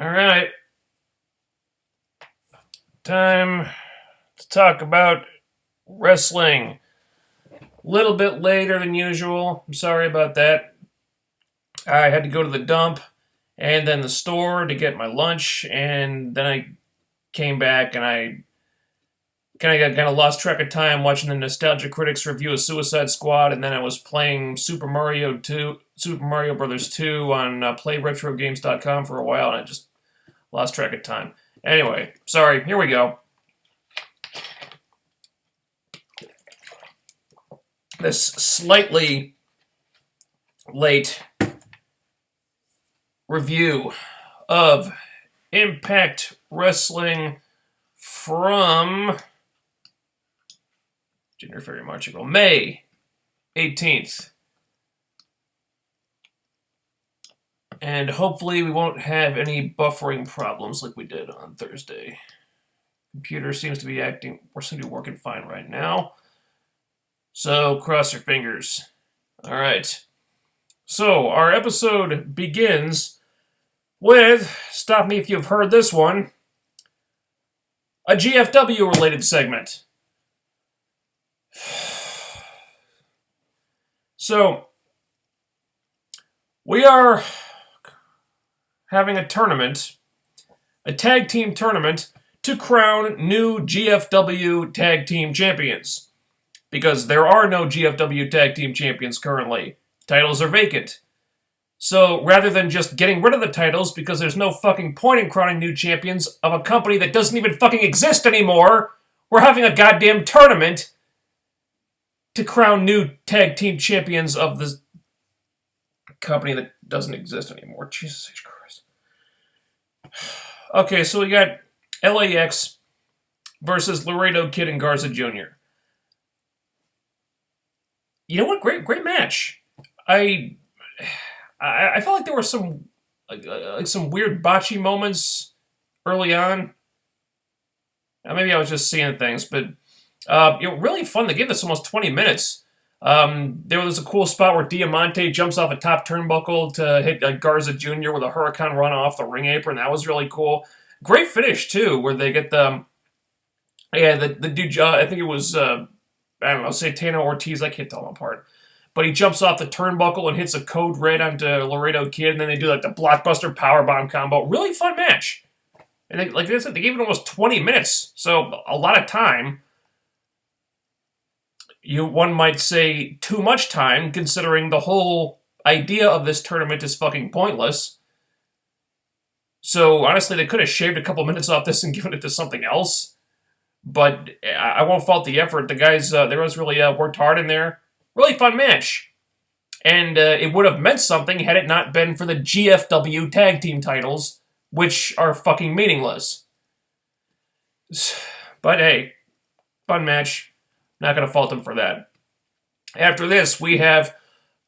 All right. Time to talk about wrestling. A little bit later than usual. I'm sorry about that. I had to go to the dump and then the store to get my lunch, and then I came back and I kind of lost track of time watching the Nostalgia Critics review of Suicide Squad, and then I was playing Super Mario Brothers 2 on PlayRetroGames.com for a while, and I just lost track of time. Anyway, sorry. Here we go. This slightly late review of Impact Wrestling from January, February, March, April, May 18th. And hopefully we won't have any buffering problems like we did on Thursday. Computer seems to be working fine right now. So cross your fingers. All right. So our episode begins with, stop me if you've heard this one, a GFW related segment. So we are having a tournament, a tag team tournament, to crown new GFW tag team champions. Because there are no GFW tag team champions currently. Titles are vacant. So rather than just getting rid of the titles because there's no fucking point in crowning new champions of a company that doesn't even fucking exist anymore, we're having a goddamn tournament to crown new tag team champions of the company that doesn't exist anymore. Jesus Christ. Okay, so we got LAX versus Laredo Kid and Garza Jr. You know what? Great match. I felt like there were some weird botchy moments early on. Maybe I was just seeing things, but really fun. They gave this almost 20 minutes. There was a cool spot where Diamante jumps off a top turnbuckle to hit Garza Jr. with a Hurricane Run off the ring apron. That was really cool. Great finish too, where they get the dude. I think it was I don't know, Santana Ortiz. I can't tell them apart. But he jumps off the turnbuckle and hits a code red onto Laredo Kid, and then they do like the blockbuster powerbomb combo. Really fun match. And they, like I said, they gave it almost 20 minutes, so a lot of time. One might say too much time, considering the whole idea of this tournament is fucking pointless. So honestly, they could have shaved a couple minutes off this and given it to something else. But I won't fault the effort. The guys, they was really worked hard in there. Really fun match. And it would have meant something had it not been for the GFW tag team titles, which are fucking meaningless. But hey, fun match. Not going to fault them for that. After this, we have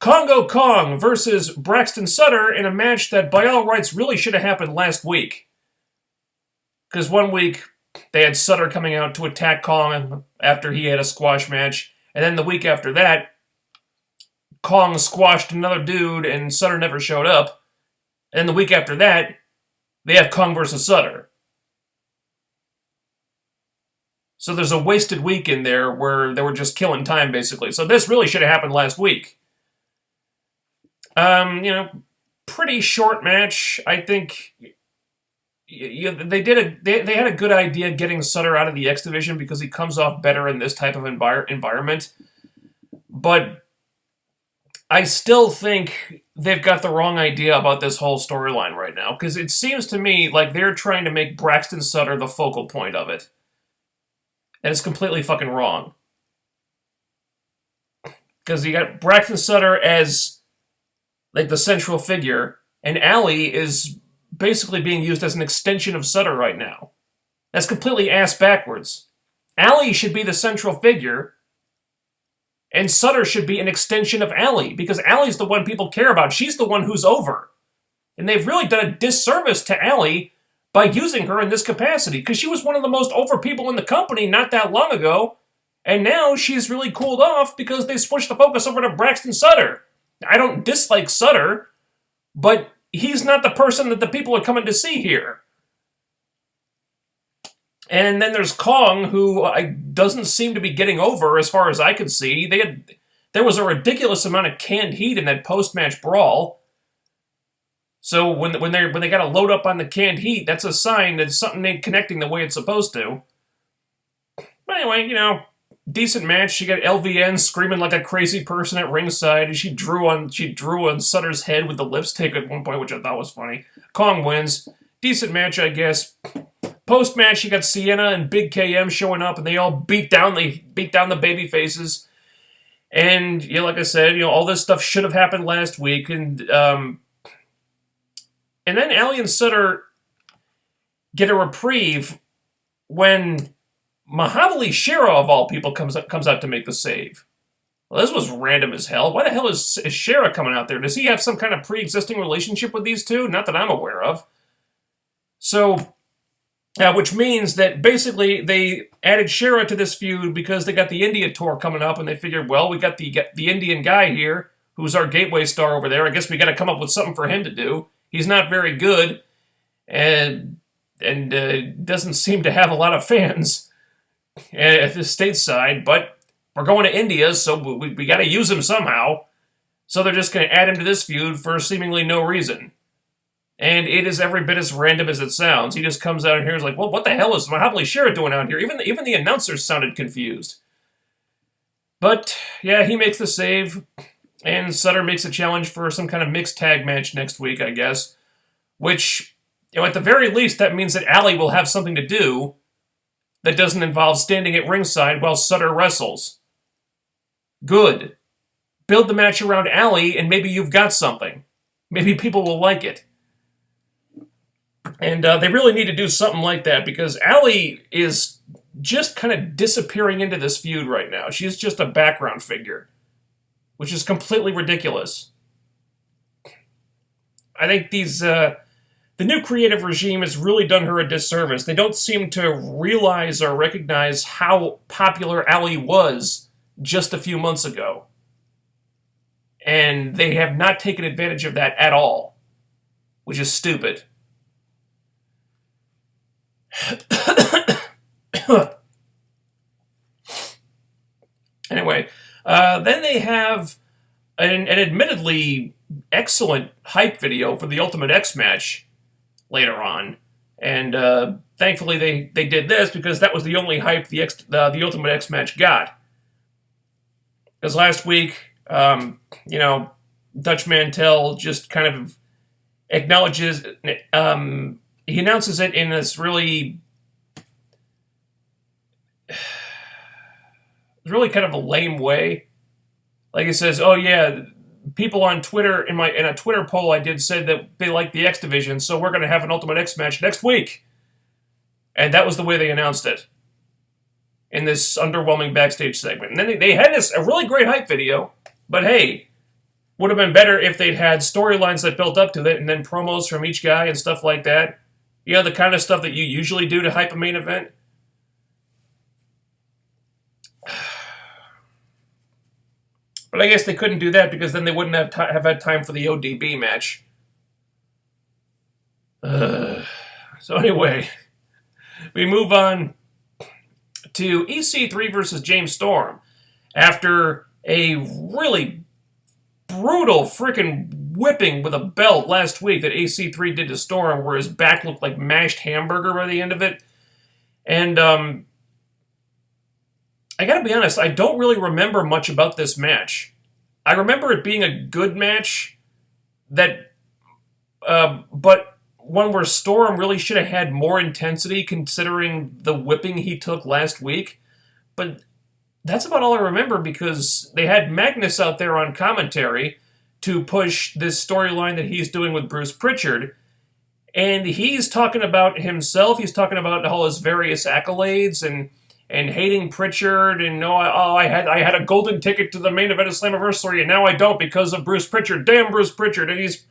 Congo Kong versus Braxton Sutter in a match that by all rights really should have happened last week. Because one week they had Sutter coming out to attack Kong after he had a squash match. And then the week after that, Kong squashed another dude and Sutter never showed up. And the week after that, they have Kong versus Sutter. So there's a wasted week in there where they were just killing time, basically. So this really should have happened last week. Pretty short match. I think they had a good idea getting Sutter out of the X Division because he comes off better in this type of environment. But I still think they've got the wrong idea about this whole storyline right now, because it seems to me like they're trying to make Braxton Sutter the focal point of it. And it's completely fucking wrong. Because you got Braxton Sutter as like the central figure, and Allie is basically being used as an extension of Sutter right now. That's completely ass backwards. Allie should be the central figure, and Sutter should be an extension of Allie, because Allie's the one people care about. She's the one who's over. And they've really done a disservice to Allie by using her in this capacity, because she was one of the most over people in the company not that long ago, and now she's really cooled off because they switched the focus over to Braxton Sutter. I don't dislike Sutter, but he's not the person that the people are coming to see here. And then there's Kong, who doesn't seem to be getting over, as far as I can see. There was a ridiculous amount of canned heat in that post-match brawl. So when they got to load up on the canned heat, that's a sign that something ain't connecting the way it's supposed to. But anyway, decent match. She got LVN screaming like a crazy person at ringside, and she drew on Sutter's head with the lipstick at one point, which I thought was funny. Kong wins. Decent match, I guess. Post-match, you got Sienna and Big KM showing up, and they all beat down the baby faces. And like I said, all this stuff should have happened last week, and then Allie and Sutter get a reprieve when Mahabali Shera, of all people, comes out to make the save. Well, this was random as hell. Why the hell is Shera coming out there? Does he have some kind of pre-existing relationship with these two? Not that I'm aware of. So, which means that basically they added Shera to this feud because they got the India tour coming up, and they figured, well, we got the Indian guy here, who's our gateway star over there. I guess we got to come up with something for him to do. He's not very good, and doesn't seem to have a lot of fans at the stateside, but we're going to India, so we got to use him somehow. So they're just going to add him to this feud for seemingly no reason. And it is every bit as random as it sounds. He just comes out here and is like, well, what the hell is Mahabali Shera doing out here? Even the announcers sounded confused. But, yeah, he makes the save, and Sutter makes a challenge for some kind of mixed tag match next week, I guess. Which, at the very least, that means that Allie will have something to do that doesn't involve standing at ringside while Sutter wrestles. Good. Build the match around Allie, and maybe you've got something. Maybe people will like it. And they really need to do something like that, because Allie is just kind of disappearing into this feud right now. She's just a background figure, which is completely ridiculous. I think the new creative regime has really done her a disservice. They don't seem to realize or recognize how popular Allie was just a few months ago. And they have not taken advantage of that at all, which is stupid. Anyway, then they have an admittedly excellent hype video for the Ultimate X match later on, and thankfully they did this because that was the only hype the Ultimate X match got. Because last week, Dutch Mantel just kind of acknowledges, he announces it in this really kind of a lame way. Like, it says, oh yeah, people on Twitter, in a Twitter poll I did, said that they like the X Division, so we're going to have an Ultimate X match next week. And that was the way they announced it in this underwhelming backstage segment. And then they had a really great hype video, but hey, would have been better if they'd had storylines that built up to it, and then promos from each guy and stuff like that. The kind of stuff that you usually do to hype a main event. But I guess they couldn't do that because then they wouldn't have had time for the ODB match. So anyway, we move on to EC3 versus James Storm. After a really brutal freaking whipping with a belt last week that EC3 did to Storm, where his back looked like mashed hamburger by the end of it. And I gotta be honest, I don't really remember much about this match. I remember it being a good match, but one where Storm really should have had more intensity considering the whipping he took last week. But that's about all I remember, because they had Magnus out there on commentary to push this storyline that he's doing with Bruce Pritchard. And he's talking about himself, he's talking about all his various accolades and hating Pritchard, and I had a golden ticket to the main event of Slammiversary, and now I don't because of Bruce Pritchard. Damn Bruce Pritchard. And he's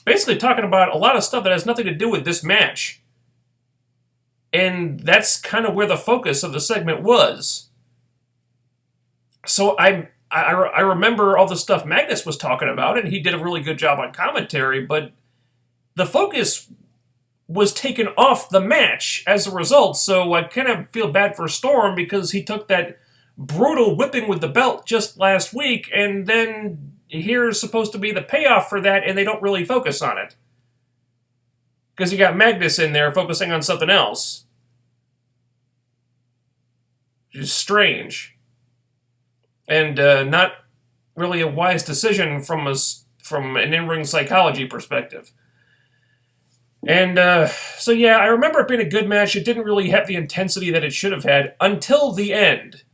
basically talking about a lot of stuff that has nothing to do with this match. And that's kind of where the focus of the segment was. So I remember all the stuff Magnus was talking about, and he did a really good job on commentary, but the focus was taken off the match as a result, so I kind of feel bad for Storm because he took that brutal whipping with the belt just last week, and then here's supposed to be the payoff for that, and they don't really focus on it. Because you got Magnus in there focusing on something else. Which is strange. And not really a wise decision from an in-ring psychology perspective. And so yeah, I remember it being a good match. It didn't really have the intensity that it should have had until the end,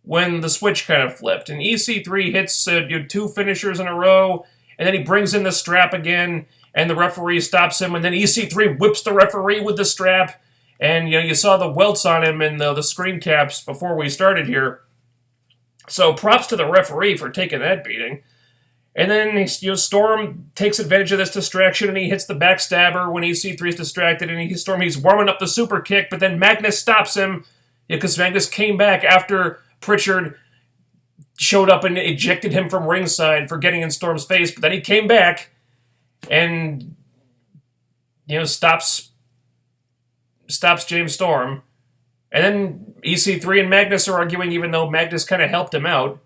when the switch kind of flipped. And EC3 hits 2 finishers in a row, and then he brings in the strap again, and the referee stops him, and then EC3 whips the referee with the strap, and you saw the welts on him in the screen caps before we started here. So props to the referee for taking that beating. And then Storm takes advantage of this distraction, and he hits the backstabber when EC3 is distracted, and he's warming up the super kick, but then Magnus stops him, because Magnus came back after Pritchard showed up and ejected him from ringside for getting in Storm's face, but then he came back and stops James Storm. And then EC3 and Magnus are arguing, even though Magnus kind of helped him out.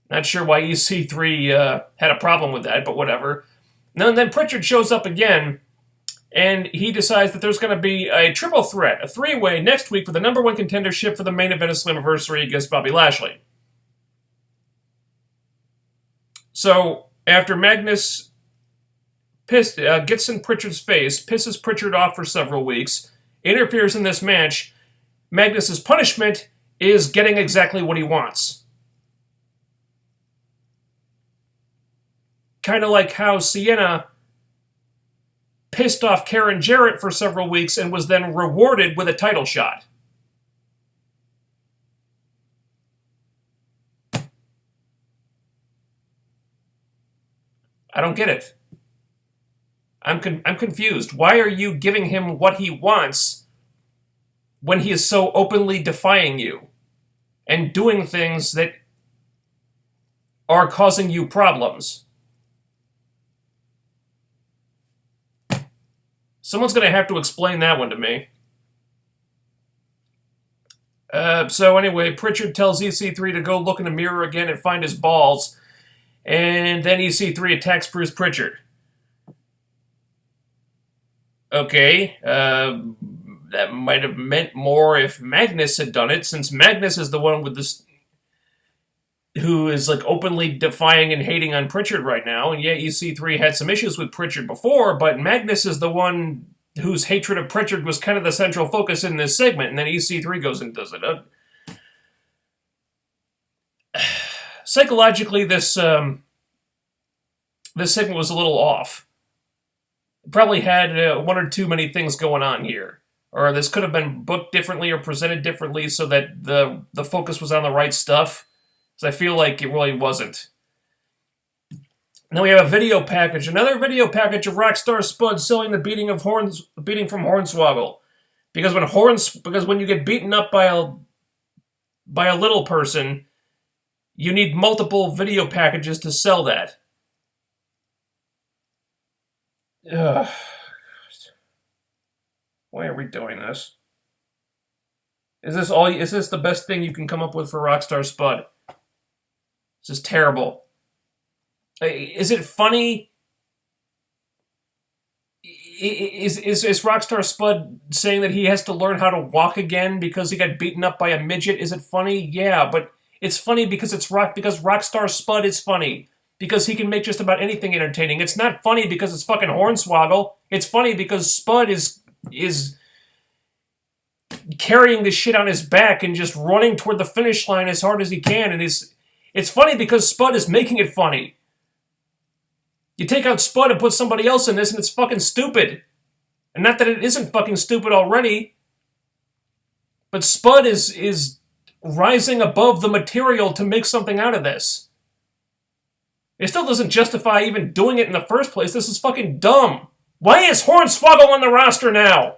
Not sure why EC3 had a problem with that, but whatever. And then Pritchard shows up again, and he decides that there's going to be a triple threat, a 3-way, next week for the number 1 contendership for the main event of Slammiversary against Bobby Lashley. So, after Magnus gets in Pritchard's face, pisses Pritchard off for several weeks, interferes in this match, Magnus's punishment is getting exactly what he wants. Kind of like how Sienna pissed off Karen Jarrett for several weeks and was then rewarded with a title shot. I don't get it. I'm confused. Why are you giving him what he wants when he is so openly defying you and doing things that are causing you problems? Someone's going to have to explain that one to me. So anyway, Pritchard tells EC3 to go look in the mirror again and find his balls. And then EC3 attacks Bruce Pritchard. Okay, that might have meant more if Magnus had done it, since Magnus is the one with this who is openly defying and hating on Pritchard right now. And yeah, EC3 had some issues with Pritchard before, but Magnus is the one whose hatred of Pritchard was kind of the central focus in this segment, and then EC3 goes and does it. Psychologically, this segment was a little off. It probably had one or two many things going on here. Or this could have been booked differently or presented differently so that the focus was on the right stuff. I feel like it really wasn't. Now we have a video package, another video package of Rockstar Spud selling the beating from Hornswoggle, because when you get beaten up by a little person, you need multiple video packages to sell that. Ugh. Why are we doing this? Is this the best thing you can come up with for Rockstar Spud? This is terrible. Is it funny? Is Rockstar Spud saying that he has to learn how to walk again because he got beaten up by a midget? Is it funny? Yeah, but it's funny because because Rockstar Spud is funny. Because he can make just about anything entertaining. It's not funny because it's fucking Hornswoggle. It's funny because Spud is carrying this shit on his back and just running toward the finish line as hard as he can, and it's funny because Spud is making it funny. You take out Spud and put somebody else in this, and it's fucking stupid. And not that it isn't fucking stupid already, but Spud is rising above the material to make something out of this. It still doesn't justify even doing it in the first place. This is fucking dumb. Why is Hornswoggle on the roster now?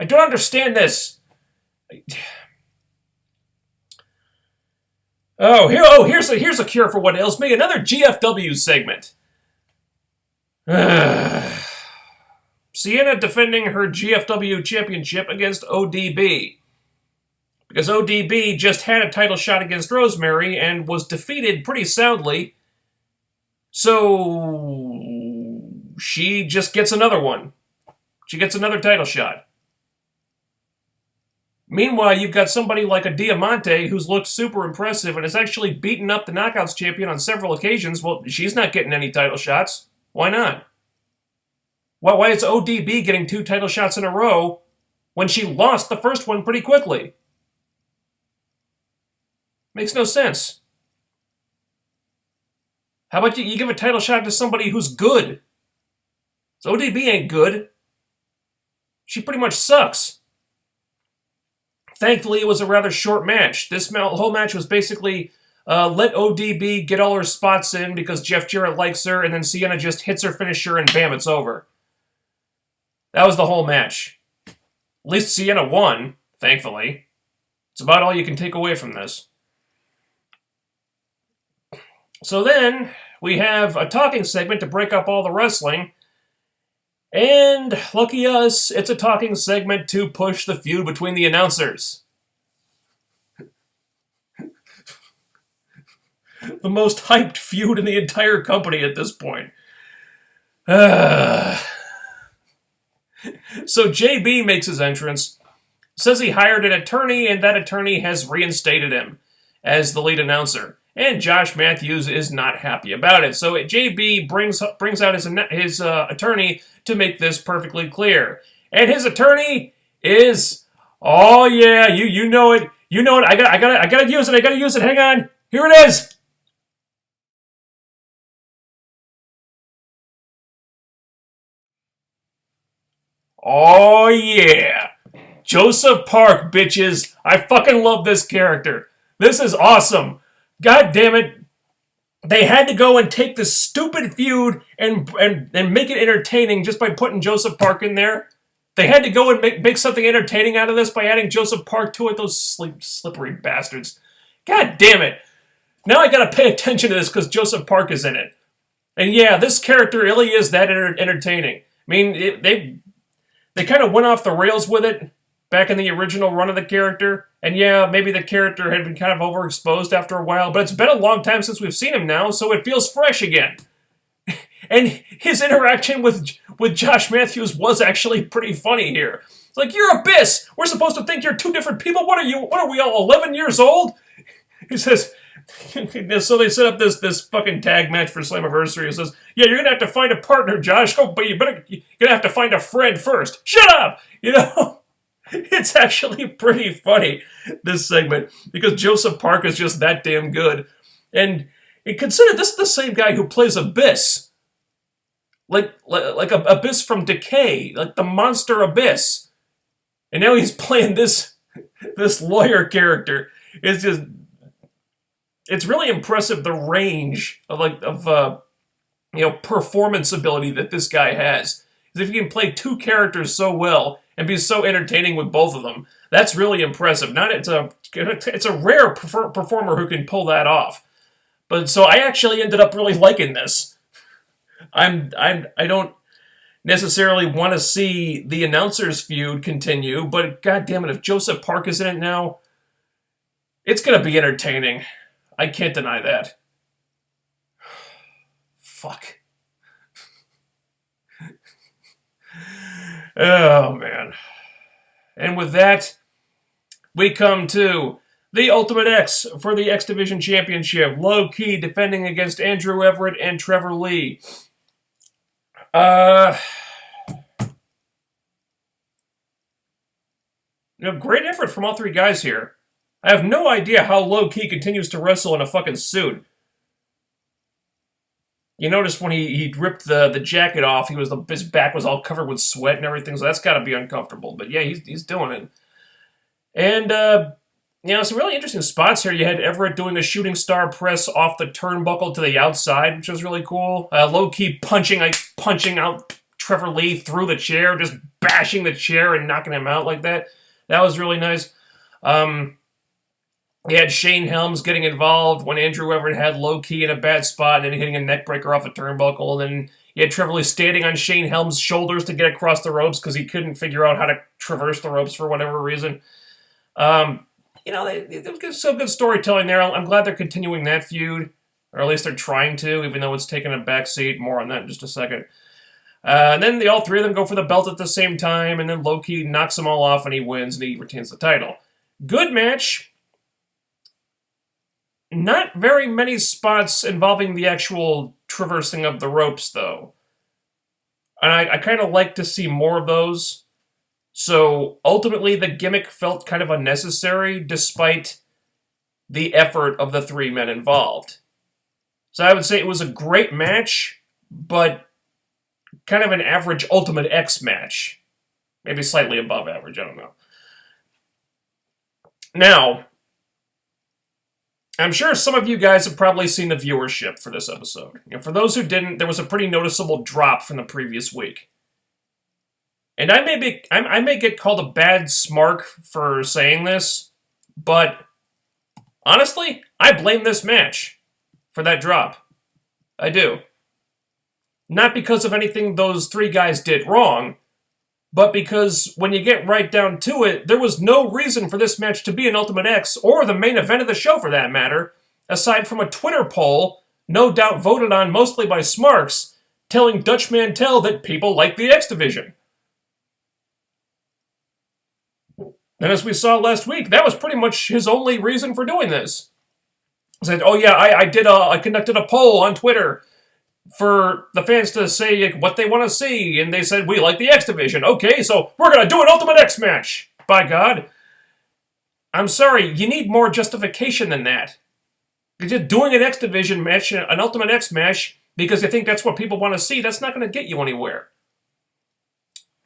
I don't understand this. Here's a cure for what ails me. Another GFW segment. Sienna defending her GFW championship against ODB. Because ODB just had a title shot against Rosemary and was defeated pretty soundly. So she just gets another one. She gets another title shot. Meanwhile, you've got somebody like a Diamante who's looked super impressive and has actually beaten up the Knockouts champion on several occasions. Well, she's not getting any title shots. Why not? Why is ODB getting 2 title shots in a row when she lost the first one pretty quickly? Makes no sense. How about you give a title shot to somebody who's good? So ODB ain't good. She pretty much sucks. Thankfully, it was a rather short match. This whole match was basically let ODB get all her spots in because Jeff Jarrett likes her, and then Sienna just hits her finisher, and bam, it's over. That was the whole match. At least Sienna won, thankfully. It's about all you can take away from this. So then, we have a talking segment to break up all the wrestling. And, lucky us, it's a talking segment to push the feud between the announcers. The most hyped feud in the entire company at this point. So JB makes his entrance, says he hired an attorney, and that attorney has reinstated him as the lead announcer. And Josh Matthews is not happy about it. So JB brings out his attorney to make this perfectly clear. And his attorney is, oh yeah, you know it. You know it. I gotta use it. Hang on. Here it is. Oh yeah. Joseph Park, bitches. I fucking love this character. This is awesome. God damn it. They had to go and take this stupid feud and make it entertaining just by putting Joseph Park in there. They had to go and make something entertaining out of this by adding Joseph Park to it. Those slippery bastards. God damn it. Now I gotta pay attention to this because Joseph Park is in it. And yeah, this character really is that entertaining. I mean, they kind of went off the rails with it back in the original run of the character. And yeah, maybe the character had been kind of overexposed after a while, but it's been a long time since we've seen him now, so it feels fresh again. And his interaction with Josh Matthews was actually pretty funny here. It's like, you're Abyss! We're supposed to think you're 2 different people? What are we all, 11 years old? He says, so they set up this fucking tag match for Slammiversary. He says, yeah, you're gonna have to find a partner, Josh. But you're gonna have to find a friend first. Shut up! You know? It's actually pretty funny, this segment, because Joseph Park is just that damn good. And consider this is the same guy who plays Abyss. Like Abyss from Decay, like the monster Abyss. And now he's playing this lawyer character. It's really impressive the range of performance ability that this guy has. Because if you can play 2 characters so well and be so entertaining with both of them, that's really impressive. It's a rare performer who can pull that off. But so I actually ended up really liking this. I don't necessarily want to see the announcers feud continue, but god damn it, if Joseph Park is in it now, it's gonna be entertaining. I can't deny that. Fuck. Oh, man. And with that, we come to the Ultimate X for the X Division Championship. Low Key defending against Andrew Everett and Trevor Lee. Great effort from all 3 guys here. I have no idea how Low Key continues to wrestle in a fucking suit. You notice when he ripped the jacket off, his back was all covered with sweat and everything, so that's got to be uncomfortable. But yeah, he's doing it. And, some really interesting spots here. You had Everett doing a shooting star press off the turnbuckle to the outside, which was really cool. Low-key punching out Trevor Lee through the chair, just bashing the chair and knocking him out like that. That was really nice. You had Shane Helms getting involved when Andrew Everett had Low Key in a bad spot and then hitting a neck breaker off a turnbuckle. And then You had Trevor Lee standing on Shane Helms' shoulders to get across the ropes because he couldn't figure out how to traverse the ropes for whatever reason. There was some good storytelling there. I'm glad they're continuing that feud, or at least they're trying to, even though it's taken a backseat. More on that in just a second. And then all three of them go for the belt at the same time, and then Low-Ki knocks them all off, and he wins, and he retains the title. Good match. Not very many spots involving the actual traversing of the ropes, though. And I kind of like to see more of those. So, ultimately, the gimmick felt kind of unnecessary, despite the effort of the three men involved. So I would say it was a great match, but kind of an average Ultimate X match. Maybe slightly above average, I don't know. Now, I'm sure some of you guys have probably seen the viewership for this episode. For those who didn't, there was a pretty noticeable drop from the previous week. And I may get called a bad smark for saying this, but honestly, I blame this match for that drop. I do. Not because of anything those three guys did wrong, but because when you get right down to it, there was no reason for this match to be an Ultimate X, or the main event of the show for that matter, aside from a Twitter poll, no doubt voted on mostly by smarks, telling Dutch Mantel that people like the X Division. And as we saw last week, that was pretty much his only reason for doing this. He said, oh yeah, I conducted a poll on Twitter for the fans to say what they want to see, and they said, we like the X Division. Okay, so we're going to do an Ultimate X match. By God. I'm sorry, you need more justification than that. You're just doing an X Division match, an Ultimate X match, because you think that's what people want to see. That's not going to get you anywhere.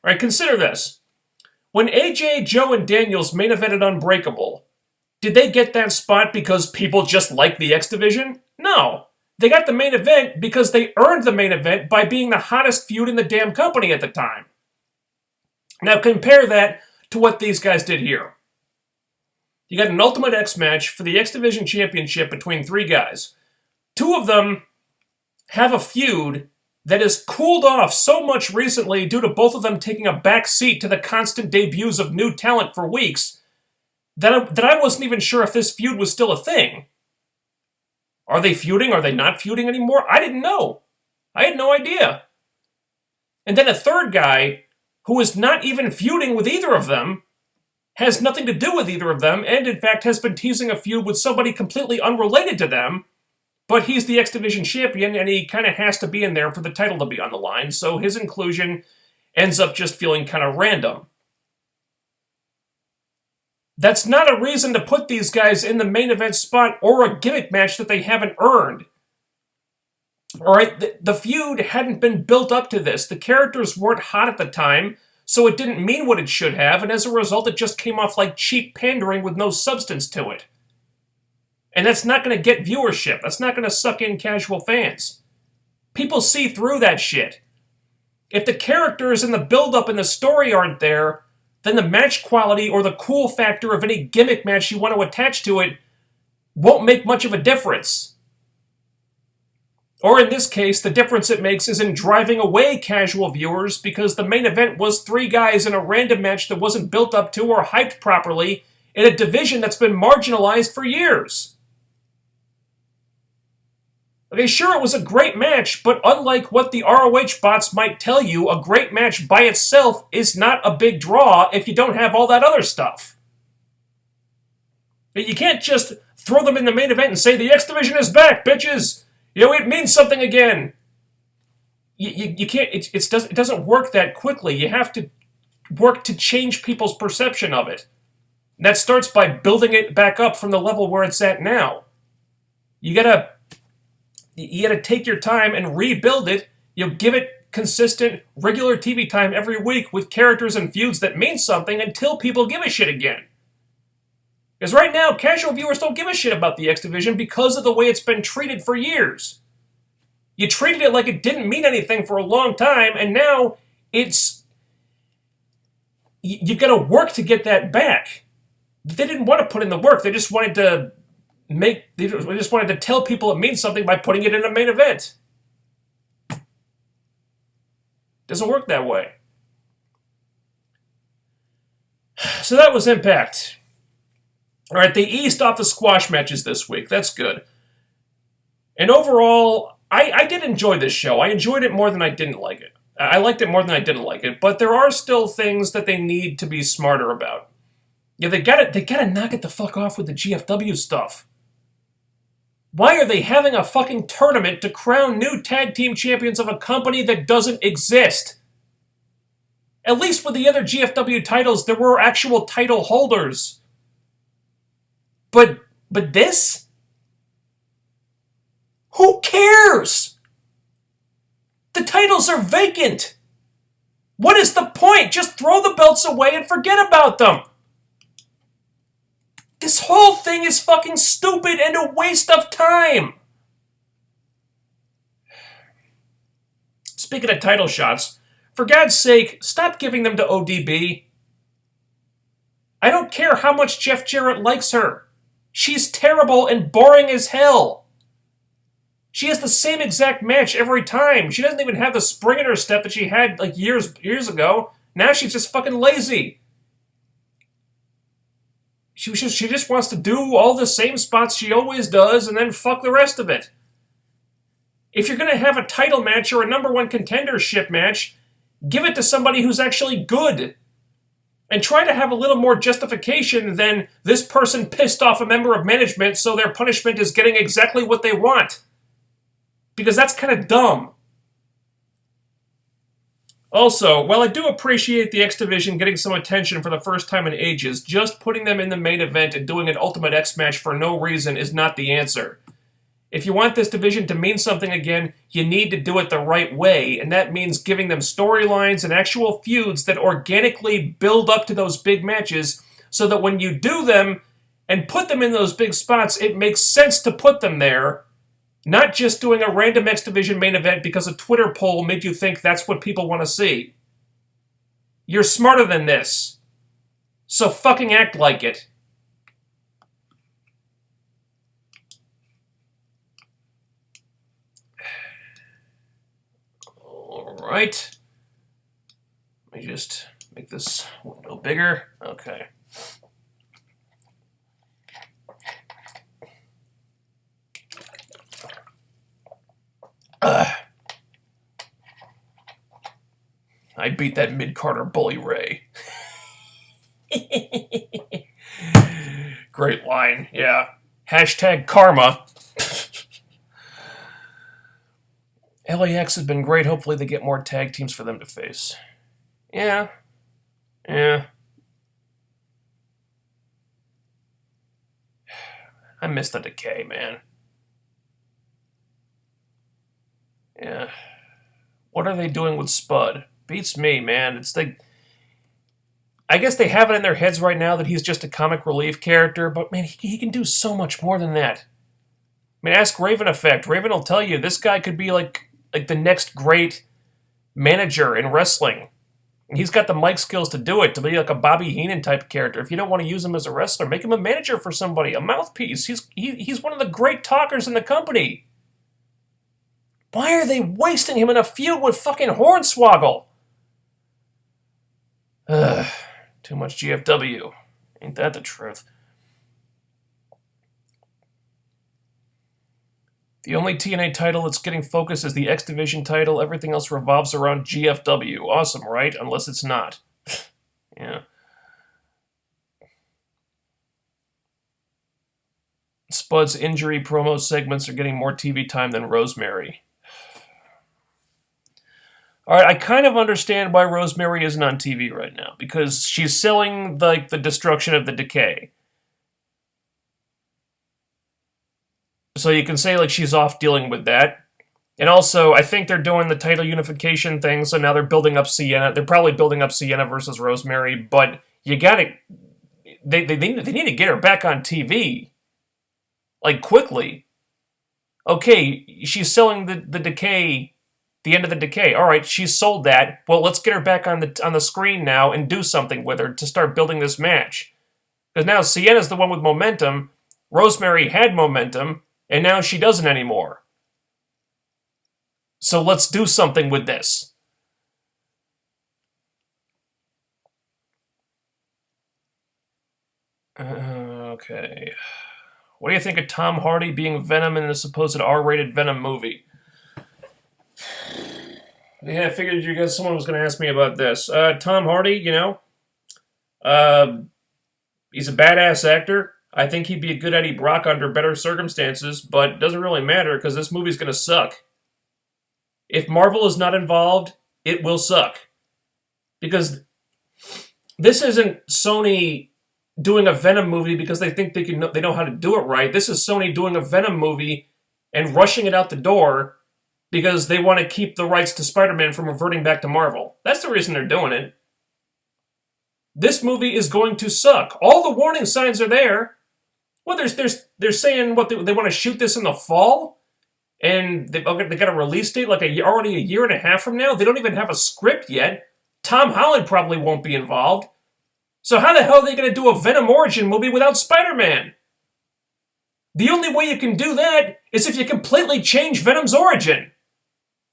All right, consider this. When AJ, Joe, and Daniels main evented Unbreakable, did they get that spot because people just like the X Division? No. They got the main event because they earned the main event by being the hottest feud in the damn company at the time. Now compare that to what these guys did here. You got an Ultimate X match for the X Division Championship between three guys. Two of them have a feud that has cooled off so much recently due to both of them taking a back seat to the constant debuts of new talent for weeks that I wasn't even sure if this feud was still a thing. Are they feuding? Are they not feuding anymore? I didn't know. I had no idea. And then a third guy, who is not even feuding with either of them, has nothing to do with either of them, and in fact has been teasing a feud with somebody completely unrelated to them, but he's the X Division champion, and he kind of has to be in there for the title to be on the line, so his inclusion ends up just feeling kind of random. That's not a reason to put these guys in the main event spot or a gimmick match that they haven't earned. Alright, the feud hadn't been built up to this. The characters weren't hot at the time, so it didn't mean what it should have, and as a result it just came off like cheap pandering with no substance to it. And that's not going to get viewership. That's not going to suck in casual fans. People see through that shit. If the characters and the build-up and the story aren't there, then the match quality or the cool factor of any gimmick match you want to attach to it won't make much of a difference. Or in this case, the difference it makes is in driving away casual viewers because the main event was three guys in a random match that wasn't built up to or hyped properly in a division that's been marginalized for years. Okay, sure, it was a great match, but unlike what the ROH bots might tell you, a great match by itself is not a big draw if you don't have all that other stuff. You can't just throw them in the main event and say, the X Division is back, bitches! It means something again. You can't, it doesn't work that quickly. You have to work to change people's perception of it. And that starts by building it back up from the level where it's at now. You gotta take your time and rebuild it. Give it consistent, regular TV time every week with characters and feuds that mean something until people give a shit again. Because right now, casual viewers don't give a shit about the X Division because of the way it's been treated for years. You treated it like it didn't mean anything for a long time, and now it's... You've got to work to get that back. They didn't want to put in the work. They just wanted to tell people it means something by putting it in a main event. Doesn't work that way. So that was Impact. All right, they eased off the squash matches this week. That's good. And overall, I did enjoy this show. I enjoyed it more than I didn't like it. I liked it more than I didn't like it, but there are still things that they need to be smarter about. Yeah, they gotta knock it the fuck off with the GFW stuff. Why are they having a fucking tournament to crown new tag team champions of a company that doesn't exist? At least with the other GFW titles, there were actual title holders. But this? Who cares? The titles are vacant. What is the point? Just throw the belts away and forget about them. This whole thing is fucking stupid and a waste of time. Speaking of title shots, for God's sake, stop giving them to ODB. I don't care how much Jeff Jarrett likes her. She's terrible and boring as hell. She has the same exact match every time. She doesn't even have the spring in her step that she had like years ago. Now she's just fucking lazy. She just wants to do all the same spots she always does and then fuck the rest of it. If you're going to have a title match or a number one contendership match, give it to somebody who's actually good. And try to have a little more justification than this person pissed off a member of management so their punishment is getting exactly what they want. Because that's kind of dumb. Also, while I do appreciate the X Division getting some attention for the first time in ages, just putting them in the main event and doing an Ultimate X match for no reason is not the answer. If you want this division to mean something again, you need to do it the right way, and that means giving them storylines and actual feuds that organically build up to those big matches so that when you do them and put them in those big spots, it makes sense to put them there. Not just doing a random X Division main event because a Twitter poll made you think that's what people want to see. You're smarter than this. So fucking act like it. Alright. Let me just make this window bigger. Okay. I beat that mid-Carter Bully Ray. Great line, yeah. Hashtag karma. LAX has been great. Hopefully they get more tag teams for them to face. Yeah. I miss the Decay, man. Yeah. What are they doing with Spud? Beats me, man. It's like... I guess they have it in their heads right now that he's just a comic relief character, but man, he can do so much more than that. I mean, ask Raven Effect. Raven will tell you this guy could be like the next great manager in wrestling. And he's got the mic skills to do it, to be like a Bobby Heenan type character. If you don't want to use him as a wrestler, make him a manager for somebody, a mouthpiece. He's one of the great talkers in the company. Why are they wasting him in a feud with fucking Hornswoggle? Too much GFW. Ain't that the truth? The only TNA title that's getting focus is the X Division title. Everything else revolves around GFW. Awesome, right? Unless it's not. Yeah. Spud's injury promo segments are getting more TV time than Rosemary. Alright, I kind of understand why Rosemary isn't on TV right now, because she's selling the destruction of the Decay. So you can say she's off dealing with that. And also, I think they're doing the title unification thing, so now they're building up Sienna. They're probably building up Sienna versus Rosemary, but you gotta... They need to get her back on TV. Quickly. Okay, she's selling the Decay... The end of the Decay. All right, she's sold that. Well, let's get her back on the screen now and do something with her to start building this match. Because now Sienna's the one with momentum. Rosemary had momentum, and now she doesn't anymore. So let's do something with this. Okay. What do you think of Tom Hardy being Venom in the supposed R-rated Venom movie? Yeah, I figured someone was going to ask me about this. Tom Hardy, he's a badass actor. I think he'd be a good Eddie Brock under better circumstances, but it doesn't really matter because this movie's going to suck. If Marvel is not involved, it will suck. Because this isn't Sony doing a Venom movie because they think they know how to do it right. This is Sony doing a Venom movie and rushing it out the door because they want to keep the rights to Spider-Man from reverting back to Marvel. That's the reason they're doing it. This movie is going to suck. All the warning signs are there. Well, they're saying what they want to shoot this in the fall, and they got a release date like already a year and a half from now. They don't even have a script yet. Tom Holland probably won't be involved. So how the hell are they going to do a Venom origin movie without Spider-Man? The only way you can do that is if you completely change Venom's origin.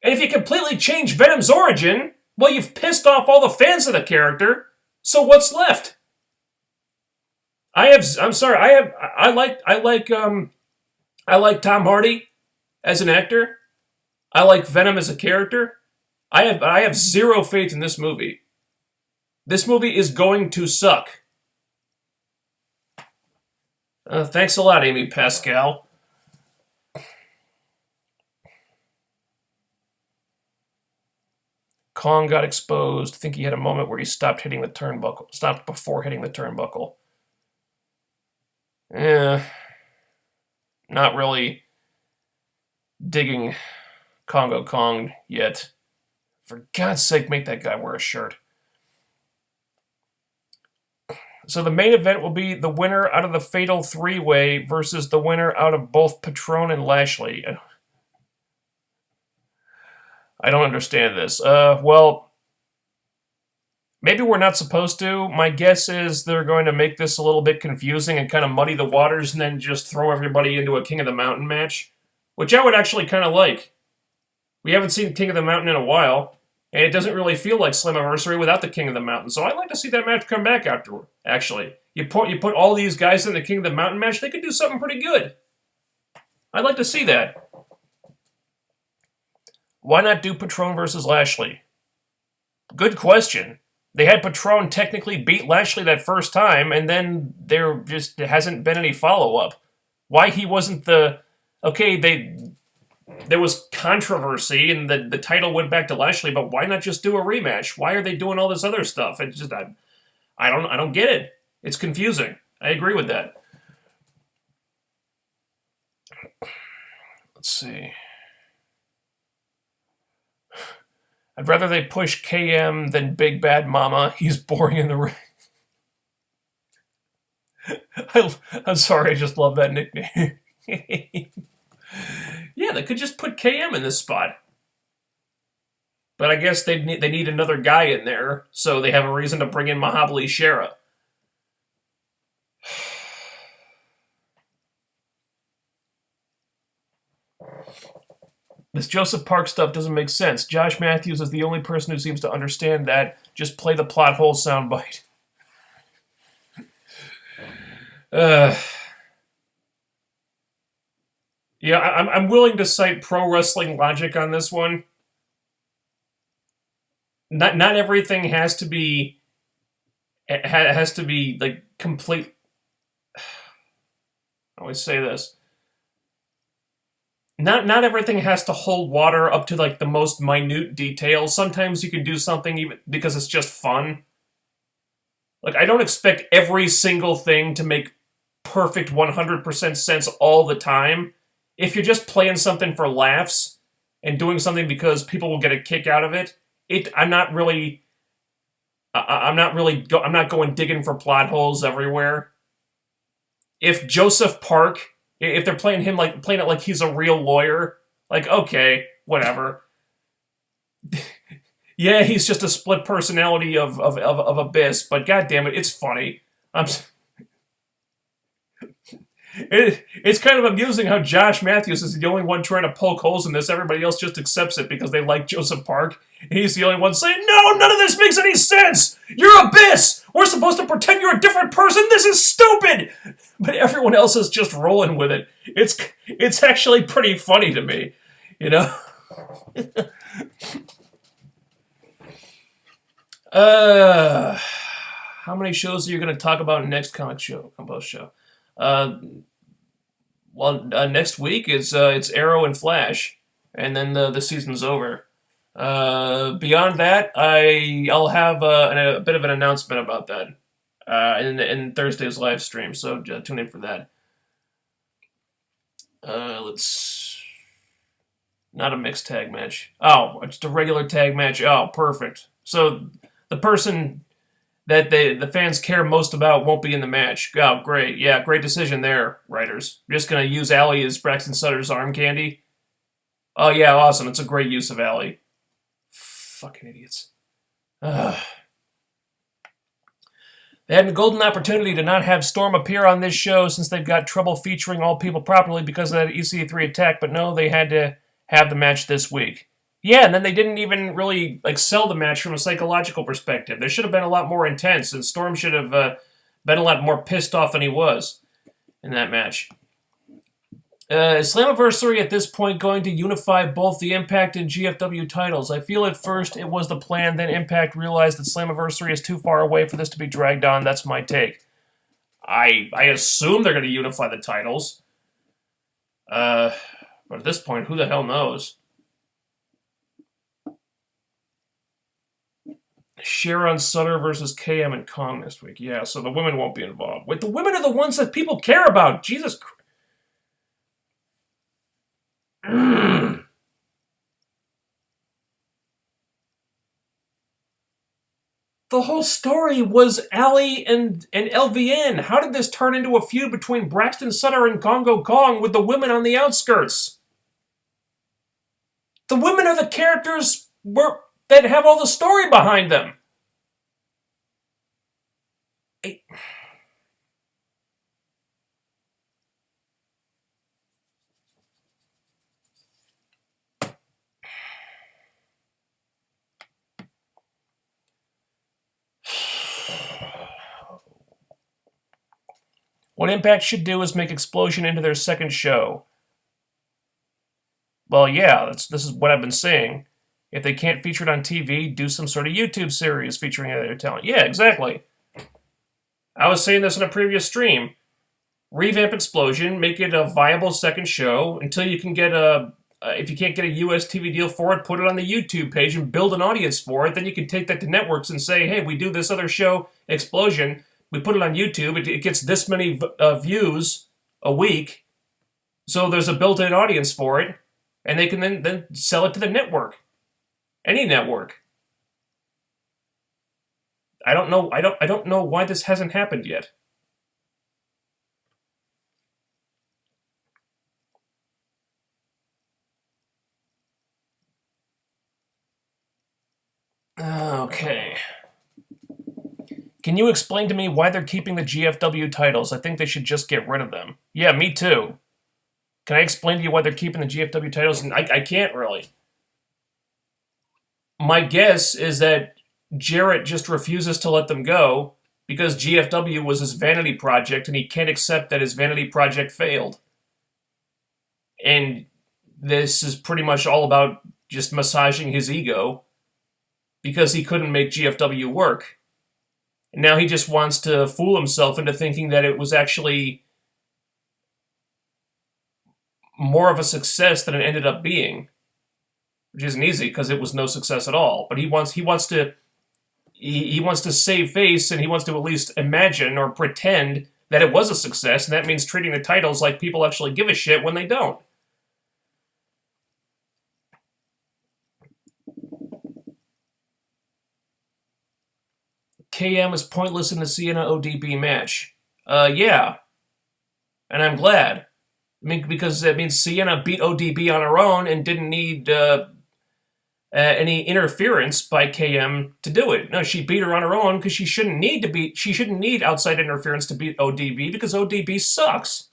And if you completely change Venom's origin, well, you've pissed off all the fans of the character. So what's left? I like Tom Hardy as an actor. I like Venom as a character. I have zero faith in this movie. This movie is going to suck. Thanks a lot, Amy Pascal. Kong got exposed. I think he had a moment where he stopped before hitting the turnbuckle. Not really digging Congo Kong yet. For God's sake, make that guy wear a shirt. So the main event will be the winner out of the Fatal 3-Way versus the winner out of both Patron and Lashley. I don't understand this. Well, maybe we're not supposed to. My guess is they're going to make this a little bit confusing and kind of muddy the waters and then just throw everybody into a King of the Mountain match, which I would actually kind of like. We haven't seen King of the Mountain in a while, and it doesn't really feel like Slammiversary without the King of the Mountain, so I'd like to see that match come back afterward, actually. You put all these guys in the King of the Mountain match, they could do something pretty good. I'd like to see that. Why not do Patron versus Lashley? Good question. They had Patron technically beat Lashley that first time, and then there just hasn't been any follow-up. Why he wasn't the... Okay, there was controversy, and the title went back to Lashley, but why not just do a rematch? Why are they doing all this other stuff? It's just... I don't get it. It's confusing. I agree with that. Let's see... I'd rather they push KM than Big Bad Mama. He's boring in the ring. I'm sorry, I just love that nickname. Yeah, they could just put KM in this spot. But I guess they need another guy in there, so they have a reason to bring in Mahabali Shera. This Joseph Park stuff doesn't make sense. Josh Matthews is the only person who seems to understand that. Just play the plot hole soundbite. Yeah, I'm willing to cite pro wrestling logic on this one. Not everything has to be like complete. I always say this. Not everything has to hold water up to like the most minute details. Sometimes you can do something even because it's just fun. Like, I don't expect every single thing to make perfect 100% sense all the time. If you're just playing something for laughs and doing something because people will get a kick out of it, I'm not going digging for plot holes everywhere. If Joseph Park, if they're playing it like he's a real lawyer, like, okay, whatever. Yeah, he's just a split personality of Abyss, but goddammit, it's funny. It's kind of amusing how Josh Matthews is the only one trying to poke holes in this. Everybody else just accepts it because they like Joseph Park. And he's the only one saying, no, none of this makes any sense! You're Abyss! We're supposed to pretend you're a different person? This is stupid! But everyone else is just rolling with it. It's actually pretty funny to me, you know? How many shows are you going to talk about next combo show? Next week it's Arrow and Flash, and then the season's over. Beyond that, I'll have a bit of an announcement about that in Thursday's live stream, so tune in for that. Not a mixed tag match. Oh, it's a regular tag match. Oh, perfect. So the person that the fans care most about won't be in the match. Oh, great. Yeah, great decision there, writers. You're just going to use Allie as Braxton Sutter's arm candy? Oh, yeah, awesome. It's a great use of Allie. Fucking idiots. They had a golden opportunity to not have Storm appear on this show since they've got trouble featuring all people properly because of that EC3 attack, but no, they had to have the match this week. Yeah, and then they didn't even really sell the match from a psychological perspective. They should have been a lot more intense, and Storm should have been a lot more pissed off than he was in that match. Is Slammiversary at this point going to unify both the Impact and GFW titles? I feel at first it was the plan, then Impact realized that Slammiversary is too far away for this to be dragged on. That's my take. I assume they're going to unify the titles. But at this point, who the hell knows? Sharon Sutter versus KM and Kong this week. Yeah, so the women won't be involved. Wait, the women are the ones that people care about. Jesus Christ. The whole story was Allie and LVN. How did this turn into a feud between Braxton Sutter and Congo Kong with the women on the outskirts? The women are the characters that have all the story behind them. What Impact should do is make Explosion into their second show. Well, yeah, this is what I've been saying. If they can't feature it on TV, do some sort of YouTube series featuring other talent. Yeah, exactly. I was saying this in a previous stream. Revamp Explosion, make it a viable second show until you can get if you can't get a US TV deal for it, put it on the YouTube page and build an audience for it. Then you can take that to networks and say, hey, we do this other show, Explosion. We put it on YouTube. It gets this many views a week. So there's a built-in audience for it. And they can then sell it to the network. Any network. I don't know why this hasn't happened yet. Okay. Can you explain to me why they're keeping the GFW titles? I think they should just get rid of them. Yeah, me too. Can I explain to you why they're keeping the GFW titles? And I can't really. My guess is that Jarrett just refuses to let them go because GFW was his vanity project and he can't accept that his vanity project failed. And this is pretty much all about just massaging his ego because he couldn't make GFW work. And now he just wants to fool himself into thinking that it was actually more of a success than it ended up being. Which isn't easy because it was no success at all. But he wants to save face and he wants to at least imagine or pretend that it was a success, and that means treating the titles like people actually give a shit when they don't. KM is pointless in the Sienna ODB match. Yeah. And I'm glad. Because it means Sienna beat ODB on her own and didn't need any interference by KM to do it. No, she beat her on her own because she shouldn't need outside interference to beat ODB because ODB sucks.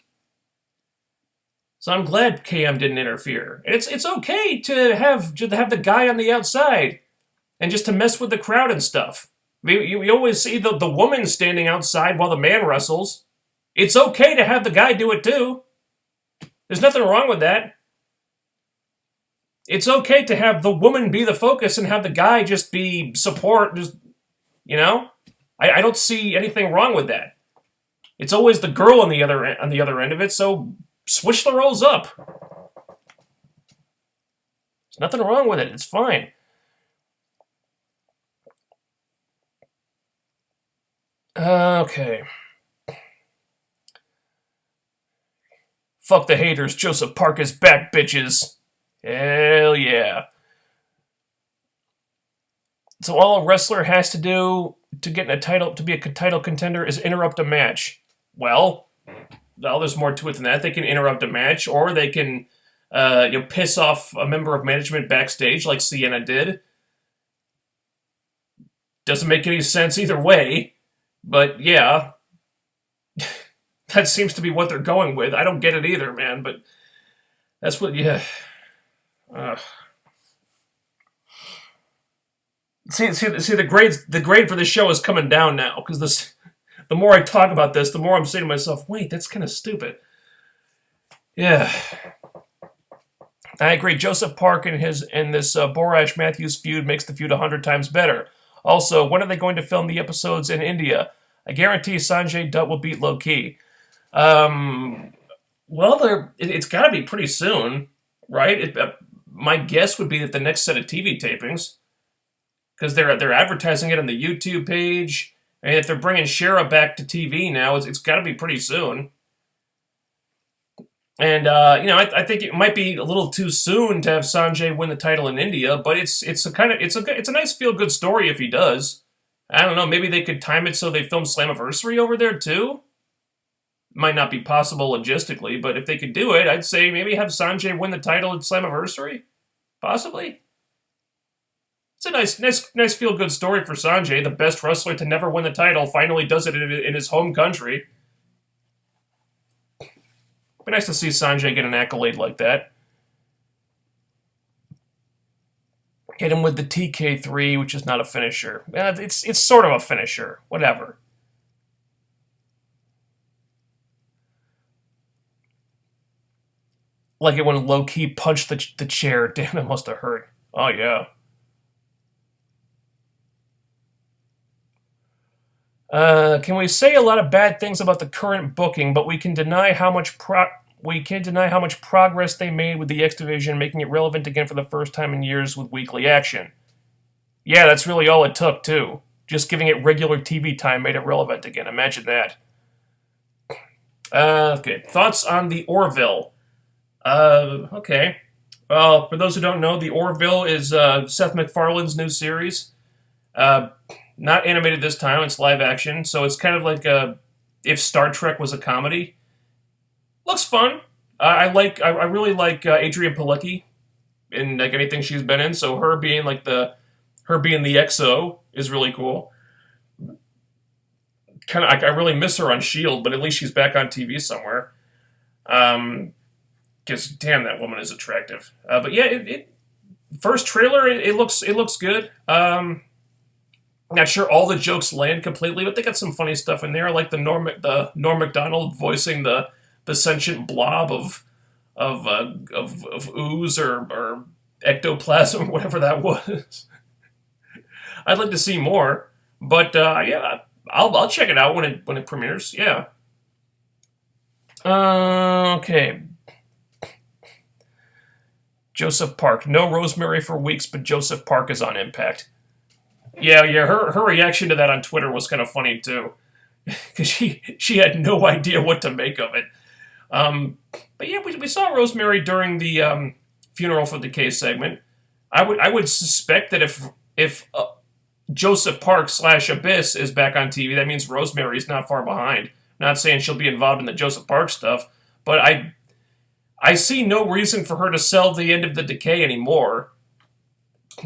So I'm glad KM didn't interfere. And it's okay to have the guy on the outside and just to mess with the crowd and stuff. You always see the woman standing outside while the man wrestles. It's okay to have the guy do it too. There's nothing wrong with that. It's okay to have the woman be the focus and have the guy just be support. Just, you know, I don't see anything wrong with that. It's always the girl on the other end of it. So switch the roles up. There's nothing wrong with it. It's fine. Okay. Fuck the haters. Joseph Park is back, bitches. Hell yeah. So all a wrestler has to do to get a title, to be a title contender, is interrupt a match. Well, there's more to it than that. They can interrupt a match, or they can, piss off a member of management backstage, like Sienna did. Doesn't make any sense either way, but yeah, that seems to be what they're going with. I don't get it either, man, but that's what. Yeah. See, the grade for this show is coming down now, because the more I talk about this, the more I'm saying to myself, wait, that's kind of stupid. Yeah. I agree. Joseph Park and this Borash Matthews feud makes the feud 100 times better. Also, when are they going to film the episodes in India? I guarantee Sanjay Dutt will beat Low Ki. Well, it's got to be pretty soon, right? My guess would be that the next set of TV tapings, because they're advertising it on the YouTube page, and if they're bringing Shera back to TV now, it's got to be pretty soon. And I think it might be a little too soon to have Sanjay win the title in India, but it's a nice feel good story if he does. I don't know, maybe they could time it so they film Slammiversary over there too. Might not be possible logistically, but if they could do it, I'd say maybe have Sanjay win the title at Slammiversary, possibly. It's a nice feel good story for Sanjay, the best wrestler to never win the title, finally does it in his home country. Be nice to see Sanjay get an accolade like that. Hit him with the TK3, which is not a finisher. It's sort of a finisher. Whatever. Like it when Low Ki punched the chair. Damn, it must have hurt. Oh, yeah. Can we say a lot of bad things about the current booking, but we can deny how much progress they made with the X Division, making it relevant again for the first time in years with weekly action. Yeah, that's really all it took, too. Just giving it regular TV time made it relevant again. Imagine that. Okay, thoughts on the Orville. Okay. Well, for those who don't know, the Orville is Seth MacFarlane's new series. Not animated this time, it's live action, so it's kind of like if Star Trek was a comedy. Looks fun. I really like Adrienne Palicki in like anything she's been in, so her being the XO is really cool. I really miss her on S.H.I.E.L.D., but at least she's back on TV somewhere. Because damn, that woman is attractive. But yeah, first trailer, it looks good. Not sure all the jokes land completely, but they got some funny stuff in there. I like the Norm Macdonald voicing the sentient blob of ooze or ectoplasm, whatever that was. I'd like to see more, but yeah, I'll check it out when it premieres. Yeah. Okay. Joseph Park. No Rosemary for weeks, but Joseph Park is on Impact. Yeah. Her reaction to that on Twitter was kind of funny too, because she had no idea what to make of it. But yeah, we saw Rosemary during the funeral for Decay segment. I would suspect that if Joseph Park / Abyss is back on TV, that means Rosemary's not far behind. Not saying she'll be involved in the Joseph Park stuff, but I see no reason for her to sell the end of the Decay anymore.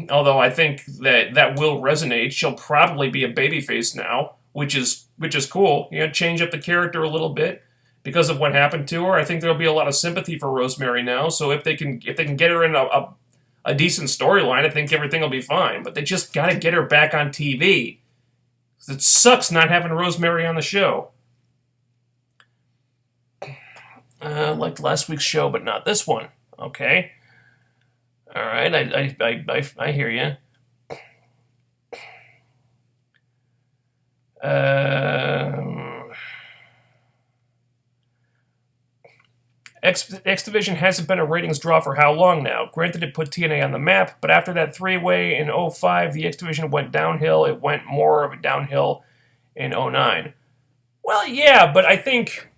Although I think that will resonate. She'll probably be a babyface now, which is cool. You know, change up the character a little bit because of what happened to her. I think there'll be a lot of sympathy for Rosemary now. So if they can get her in a decent storyline, I think everything will be fine. But they just got to get her back on TV. It sucks not having Rosemary on the show. I liked last week's show, but not this one. Okay. All right, I hear you. X Division hasn't been a ratings draw for how long now? Granted, it put TNA on the map, but after that three-way in 05, the X Division went downhill. It went more of a downhill in 09. Well, yeah, but I think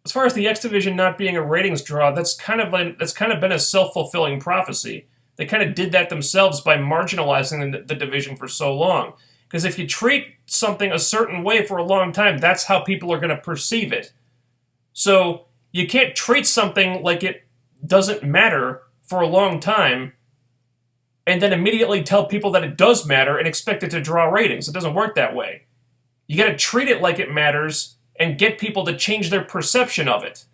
as far as the X Division not being a ratings draw, that's kind of been a self-fulfilling prophecy. They kind of did that themselves by marginalizing the division for so long. Because if you treat something a certain way for a long time, that's how people are going to perceive it. So you can't treat something like it doesn't matter for a long time and then immediately tell people that it does matter and expect it to draw ratings. It doesn't work that way. You got to treat it like it matters and get people to change their perception of it.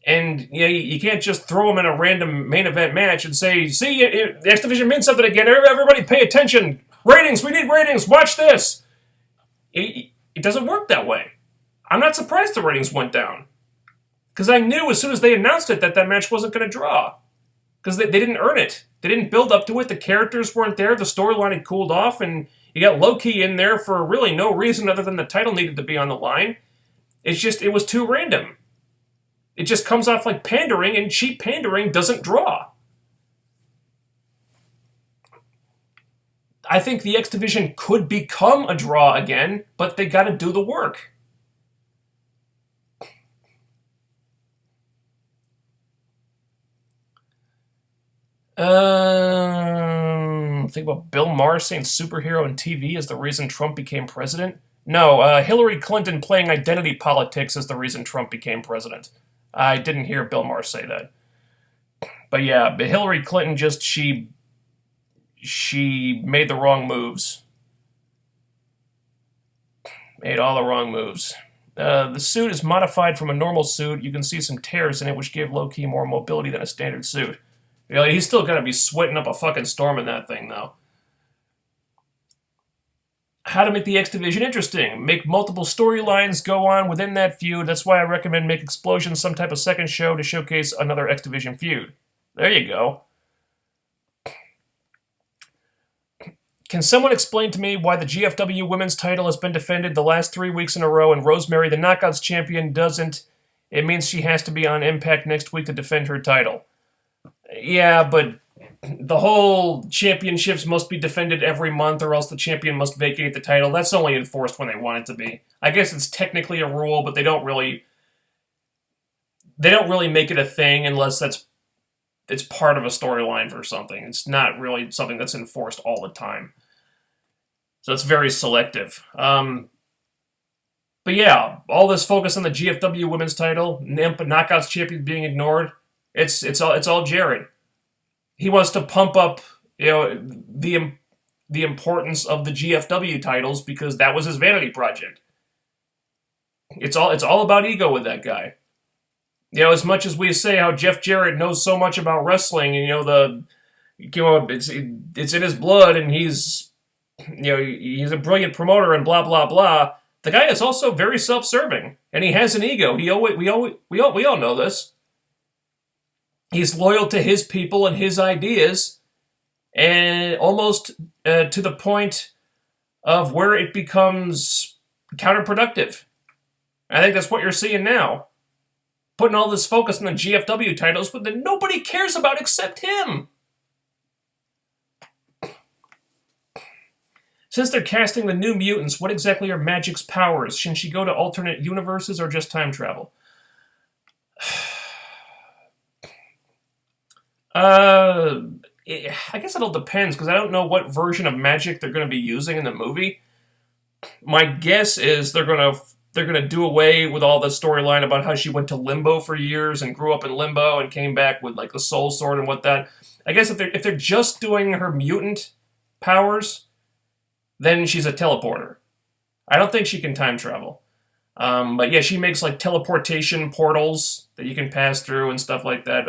And you can't just throw them in a random main event match and say, see, the X Division means something again. Everybody pay attention. Ratings, we need ratings. Watch this. It doesn't work that way. I'm not surprised the ratings went down. Because I knew as soon as they announced it that match wasn't going to draw. Because they didn't earn it. They didn't build up to it. The characters weren't there. The storyline had cooled off. And you got Low-Ki in there for really no reason other than the title needed to be on the line. It was too random. It just comes off like pandering, and cheap pandering doesn't draw. I think the X Division could become a draw again, but they got to do the work. Think about Bill Maher saying superhero and TV is the reason Trump became president. No, Hillary Clinton playing identity politics is the reason Trump became president. I didn't hear Bill Maher say that. But yeah, Hillary Clinton she made the wrong moves. Made all the wrong moves. The suit is modified from a normal suit. You can see some tears in it, which gave Low-Ki more mobility than a standard suit. He's still got to be sweating up a fucking storm in that thing, though. How to make the X Division interesting. Make multiple storylines go on within that feud. That's why I recommend make Explosion some type of second show to showcase another X Division feud. There you go. Can someone explain to me why the GFW women's title has been defended the last 3 weeks in a row and Rosemary, the Knockouts champion, doesn't? It means she has to be on Impact next week to defend her title. Yeah, but the whole championships must be defended every month or else the champion must vacate the title. That's only enforced when they want it to be. I guess it's technically a rule, but they don't really make it a thing unless it's part of a storyline for something. It's not really something that's enforced all the time. So it's very selective. But yeah, all this focus on the GFW women's title, Knockouts champion being ignored, it's all Jared. He wants to pump up, the importance of the GFW titles because that was his vanity project. It's all about ego with that guy. As much as we say how Jeff Jarrett knows so much about wrestling, and it's in his blood, and he's a brilliant promoter, and blah blah blah. The guy is also very self-serving, and he has an ego. We all know this. He's loyal to his people and his ideas, and almost to the point of where it becomes counterproductive. I think that's what you're seeing now. Putting all this focus on the GFW titles, but that nobody cares about except him. Since they're casting the New Mutants, what exactly are Magic's powers? Can she go to alternate universes or just time travel? I guess it all depends, because I don't know what version of magic they're going to be using in the movie. My guess is they're going to do away with all the storyline about how she went to limbo for years and grew up in limbo and came back with like the soul sword and whatnot. I guess if they're just doing her mutant powers, then she's a teleporter. I don't think she can time travel. But yeah, she makes like teleportation portals that you can pass through and stuff like that.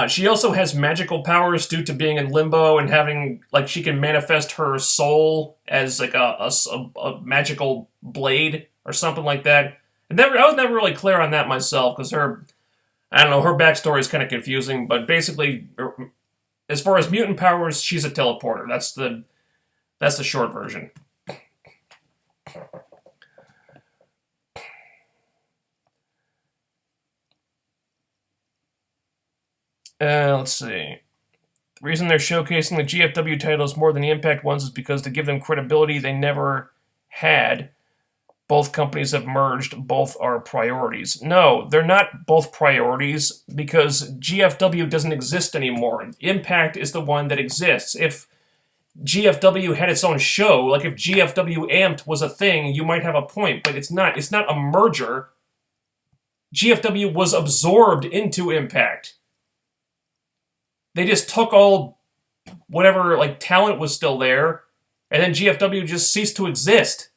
She also has magical powers due to being in limbo and having, like, she can manifest her soul as like a magical blade or something like that. I was never really clear on that myself because I don't know, her backstory is kind of confusing. But basically, as far as mutant powers, she's a teleporter. That's the short version. Let's see. The reason they're showcasing the GFW titles more than the Impact ones is because to give them credibility they never had. Both companies have merged. Both are priorities. No, they're not both priorities because GFW doesn't exist anymore. Impact is the one that exists. If GFW had its own show, like if GFW Amped was a thing, you might have a point, but it's not. It's not a merger. GFW was absorbed into Impact. They just took all whatever like talent was still there, and then GFW just ceased to exist.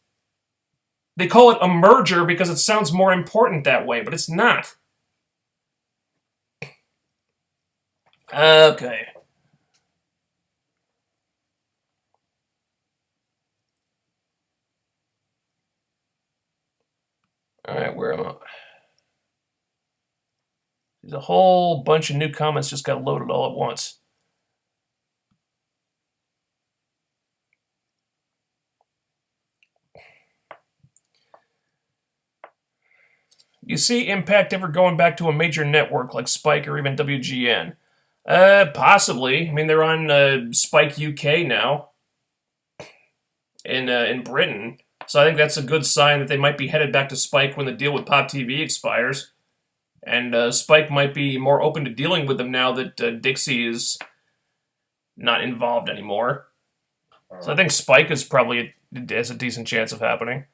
They call it a merger because it sounds more important that way, but it's not. Okay. Alright, where am I? There's a whole bunch of new comments just got loaded all at once. You see Impact ever going back to a major network like Spike or even WGN? Possibly. I mean, they're on Spike UK now in Britain, so I think that's a good sign that they might be headed back to Spike when the deal with Pop TV expires, and Spike might be more open to dealing with them now that Dixie is not involved anymore. So I think Spike is probably has a decent chance of happening.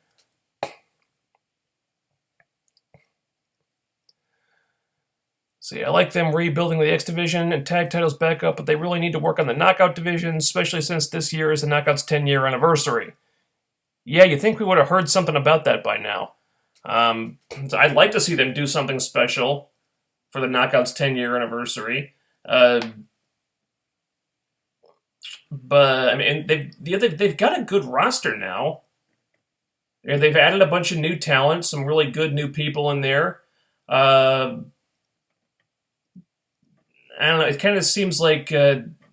See, I like them rebuilding the X Division and tag titles back up, but they really need to work on the Knockout Division, especially since this year is the Knockout's 10-year anniversary. Yeah, you'd think we would have heard something about that by now. I'd like to see them do something special for the Knockout's 10-year anniversary. But, I mean, they've got a good roster now. They've added a bunch of new talent, some really good new people in there. I don't know, it kind of seems like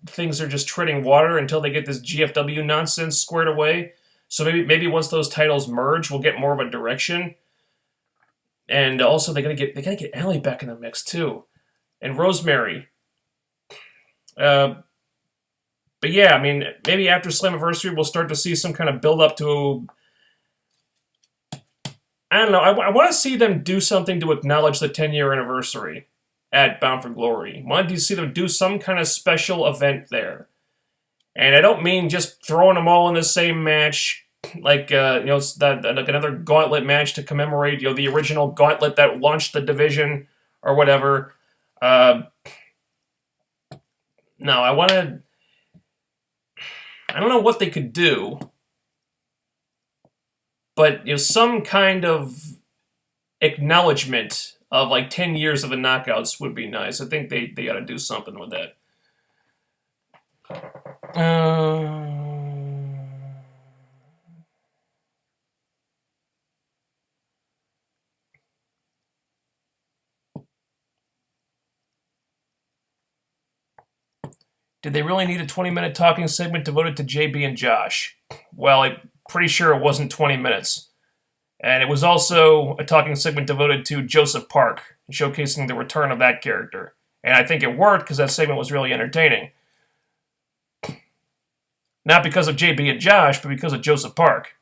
things are just treading water until they get this GFW nonsense squared away. So maybe once those titles merge, we'll get more of a direction. And also they gotta get Allie back in the mix too. And Rosemary. But yeah, I mean, maybe after Slammiversary we'll start to see some kind of build up to, I don't know, I want to see them do something to acknowledge the 10-year anniversary at Bound for Glory. I want to see them do some kind of special event there. And I don't mean just throwing them all in the same match, like like another gauntlet match to commemorate the original gauntlet that launched the division or whatever. No, I want to. I don't know what they could do, but some kind of acknowledgement of like 10 years of the Knockouts would be nice. I think they got to do something with that. Did they really need a 20-minute talking segment devoted to JB and Josh? Well, I'm pretty sure it wasn't 20 minutes. And it was also a talking segment devoted to Joseph Park, showcasing the return of that character. And I think it worked because that segment was really entertaining. Not because of JB and Josh, but because of Joseph Park.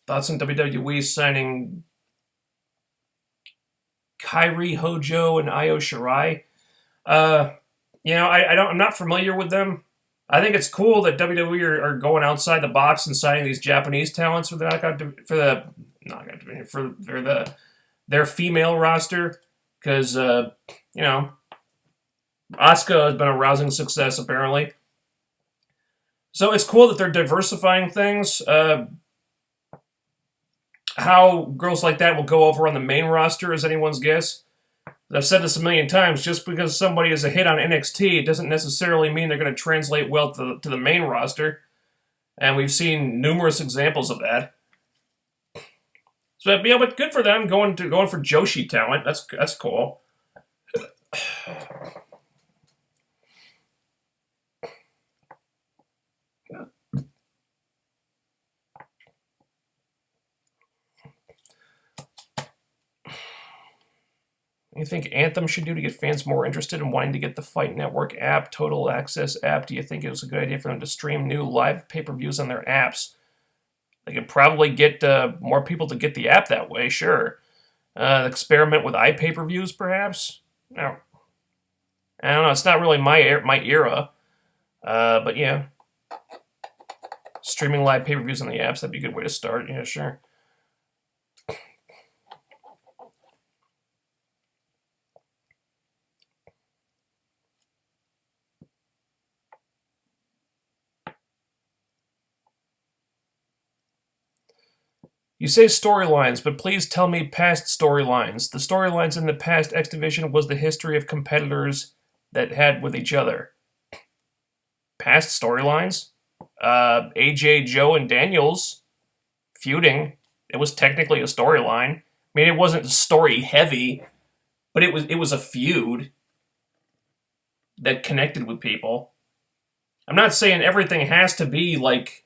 Thoughts on WWE signing Kairi Hojo and Io Shirai? I'm not familiar with them. I think it's cool that WWE are going outside the box and signing these Japanese talents for the their female roster because you know Asuka has been a rousing success apparently. So it's cool that they're diversifying things. How girls like that will go over on the main roster is anyone's guess. I've said this a million times, just because somebody is a hit on NXT, it doesn't necessarily mean they're going to translate well to the main roster. And we've seen numerous examples of that. So, yeah, but good for them going for Joshi talent. That's cool. What do you think Anthem should do to get fans more interested in wanting to get the Fight Network app, Total Access app? Do you think it was a good idea for them to stream new live pay-per-views on their apps? They could probably get more people to get the app that way, sure. Experiment with iPay-per-views, perhaps? No. I don't know, it's not really my era. But yeah. Streaming live pay-per-views on the apps, that'd be a good way to start. Yeah, sure. You say storylines, but please tell me past storylines. The storylines in the past X Division was the history of competitors that had with each other. Past storylines? AJ, Joe, and Daniels feuding. It was technically a storyline. I mean, it wasn't story heavy, but it was a feud that connected with people. I'm not saying everything has to be like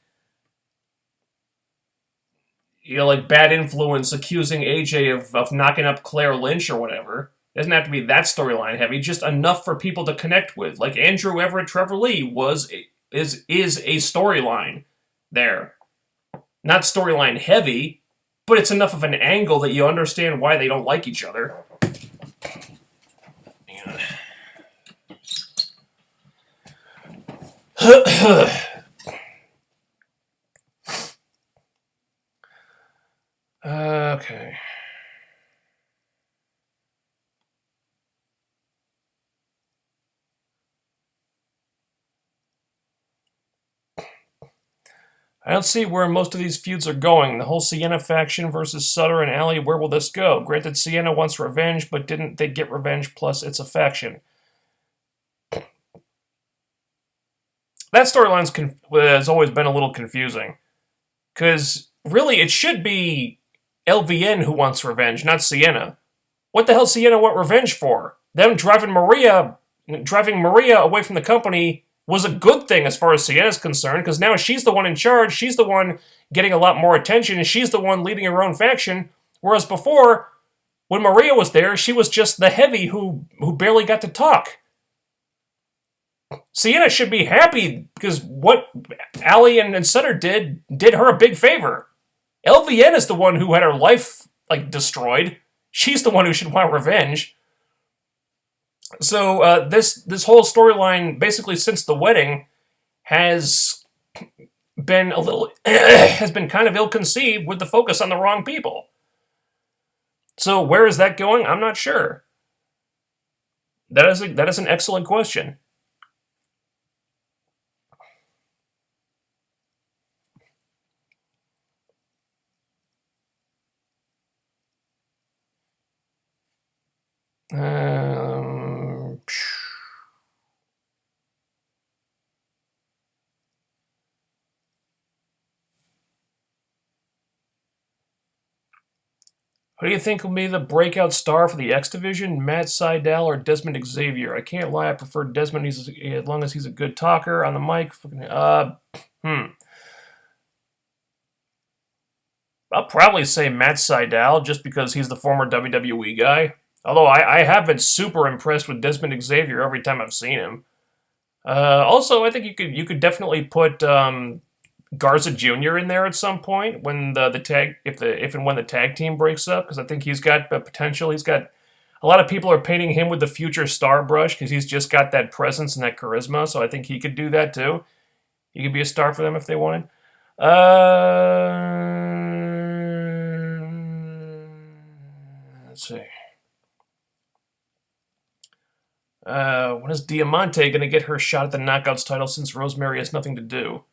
bad influence accusing AJ of knocking up Claire Lynch or whatever. It doesn't have to be that storyline heavy, just enough for people to connect with. Like Andrew Everett Trevor Lee is a storyline there. Not storyline heavy, but it's enough of an angle that you understand why they don't like each other. Okay. I don't see where most of these feuds are going. The whole Sienna faction versus Sutter and Allie, where will this go? Granted, Sienna wants revenge, but didn't they get revenge plus it's a faction? That storyline has always been a little confusing. Because, really, it should be LVN who wants revenge, not Sienna. What the hell Sienna want revenge for? Them driving Maria away from the company was a good thing as far as Sienna's concerned, because now she's the one in charge, she's the one getting a lot more attention, and she's the one leading her own faction, whereas before, when Maria was there, she was just the heavy who barely got to talk. Sienna should be happy, because what Allie and Sutter did her a big favor. LVN is the one who had her life, destroyed. She's the one who should want revenge. So this whole storyline, basically since the wedding, has been kind of ill-conceived with the focus on the wrong people. So where is that going? I'm not sure. That is an excellent question. Who do you think will be the breakout star for the X Division? Matt Sydal or Desmond Xavier? I can't lie, I prefer Desmond as long as he's a good talker on the mic. I'll probably say Matt Sydal just because he's the former WWE guy. Although I have been super impressed with Desmond Xavier every time I've seen him. Also, I think you could definitely put Garza Jr. in there at some point when the tag if and when the tag team breaks up, because I think he's got potential. He's got A lot of people are painting him with the future star brush because he's just got that presence and that charisma. So I think he could do that too. He could be a star for them if they wanted. Let's see. When is Diamante going to get her shot at the Knockouts title since Rosemary has nothing to do?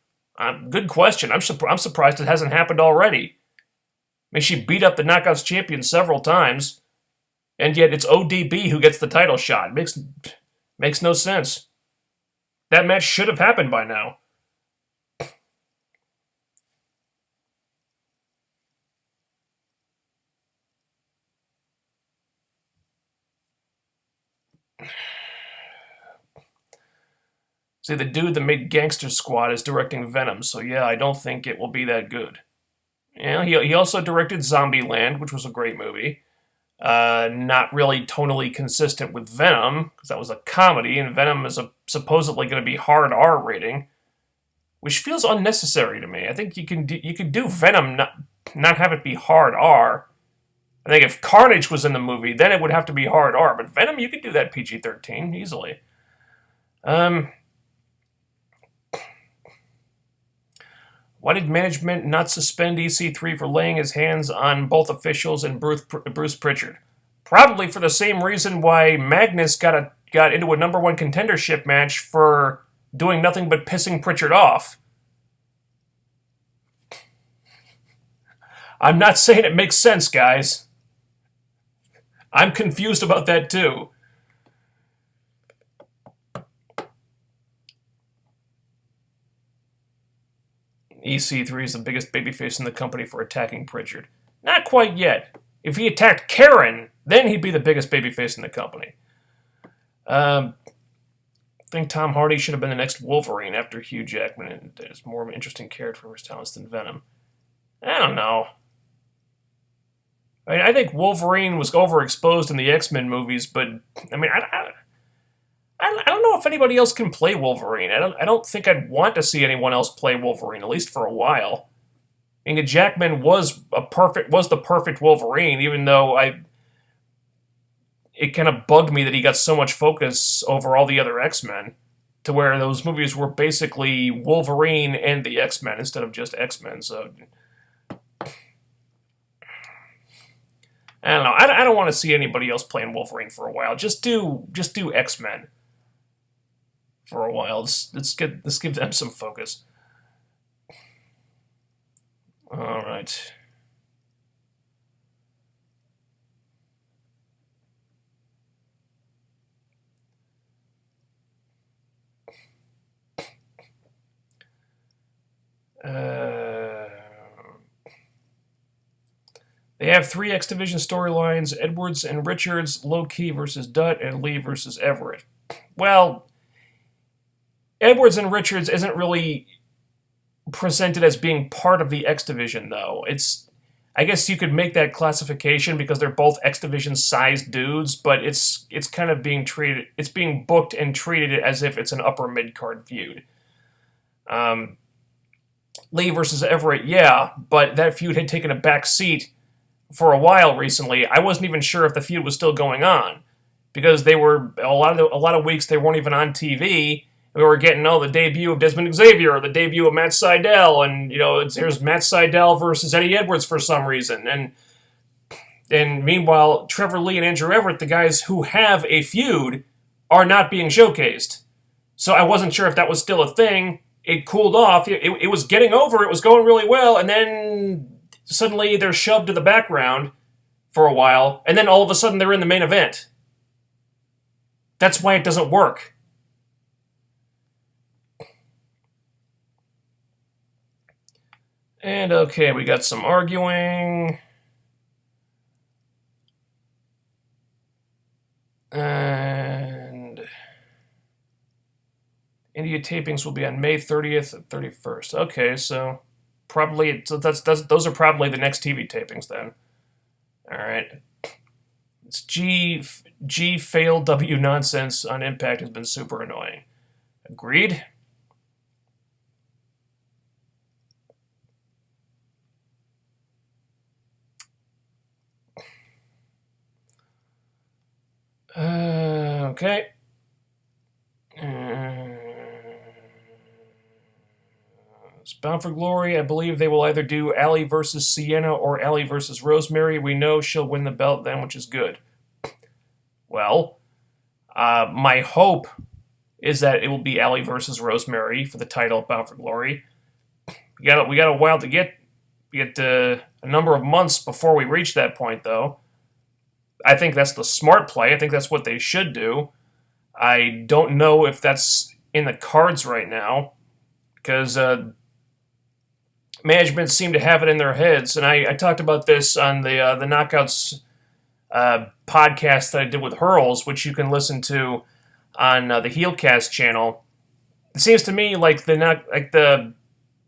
Good question. I'm surprised it hasn't happened already. I mean, she beat up the Knockouts champion several times, and yet it's ODB who gets the title shot. Makes no sense. That match should have happened by now. See, the dude that made Gangster Squad is directing Venom, so yeah, I don't think it will be that good. Yeah, he also directed Zombieland, which was a great movie. Not really tonally consistent with Venom, because that was a comedy, and Venom is supposedly going to be hard R rating, which feels unnecessary to me. I think you could do Venom, not have it be hard R. I think if Carnage was in the movie, then it would have to be hard R, but Venom, you could do that PG-13 easily. Why did management not suspend EC3 for laying his hands on both officials and Bruce Pritchard? Probably for the same reason why Magnus got into a #1 contendership match for doing nothing but pissing Pritchard off. I'm not saying it makes sense, guys. I'm confused about that too. EC3 is the biggest babyface in the company for attacking Pritchard. Not quite yet. If he attacked Karen, then he'd be the biggest babyface in the company. I think Tom Hardy should have been the next Wolverine after Hugh Jackman, and is more of an interesting character for his talents than Venom. I don't know. I mean, I think Wolverine was overexposed in the X-Men movies, but I mean, I don't know if anybody else can play Wolverine. I don't think I'd want to see anyone else play Wolverine, at least for a while. I mean, Jackman was the perfect Wolverine, even though it kind of bugged me that he got so much focus over all the other X-Men, to where those movies were basically Wolverine and the X-Men instead of just X-Men. So I don't know. I don't want to see anybody else playing Wolverine for a while. Just do X-Men for a while. Let's give them some focus. All right. They have 3 X Division storylines: Edwards and Richards, Low Key versus Dutt, and Lee versus Everett. Well, Edwards and Richards isn't really presented as being part of the X Division, though. I guess you could make that classification because they're both X Division sized dudes, but it's kind of being booked and treated as if it's an upper mid card feud. Lee versus Everett, yeah, but that feud had taken a back seat for a while recently. I wasn't even sure if the feud was still going on, because they were a lot of weeks they weren't even on TV. We were getting the debut of Desmond Xavier, or the debut of Matt Sydal, and here's Matt Sydal versus Eddie Edwards for some reason, and meanwhile Trevor Lee and Andrew Everett, the guys who have a feud, are not being showcased. So I wasn't sure if that was still a thing. It cooled off. It was getting over. It was going really well, and then suddenly they're shoved to the background for a while, and then all of a sudden they're in the main event. That's why it doesn't work. And okay, we got some arguing. And India tapings will be on May 30th and 31st. Okay, so those are probably the next TV tapings then. All right. It's G fail W nonsense on Impact has been super annoying. Agreed. Okay. Bound for Glory, I believe they will either do Allie versus Sienna or Allie versus Rosemary. We know she'll win the belt then, which is good. Well, my hope is that it will be Allie versus Rosemary for the title of Bound for Glory. We got a while to get a number of months before we reach that point, though. I think that's the smart play. I think that's what they should do. I don't know if that's in the cards right now because management seem to have it in their heads. And I talked about this on the Knockouts podcast that I did with Hurls, which you can listen to on the HeelCast channel. It seems to me like the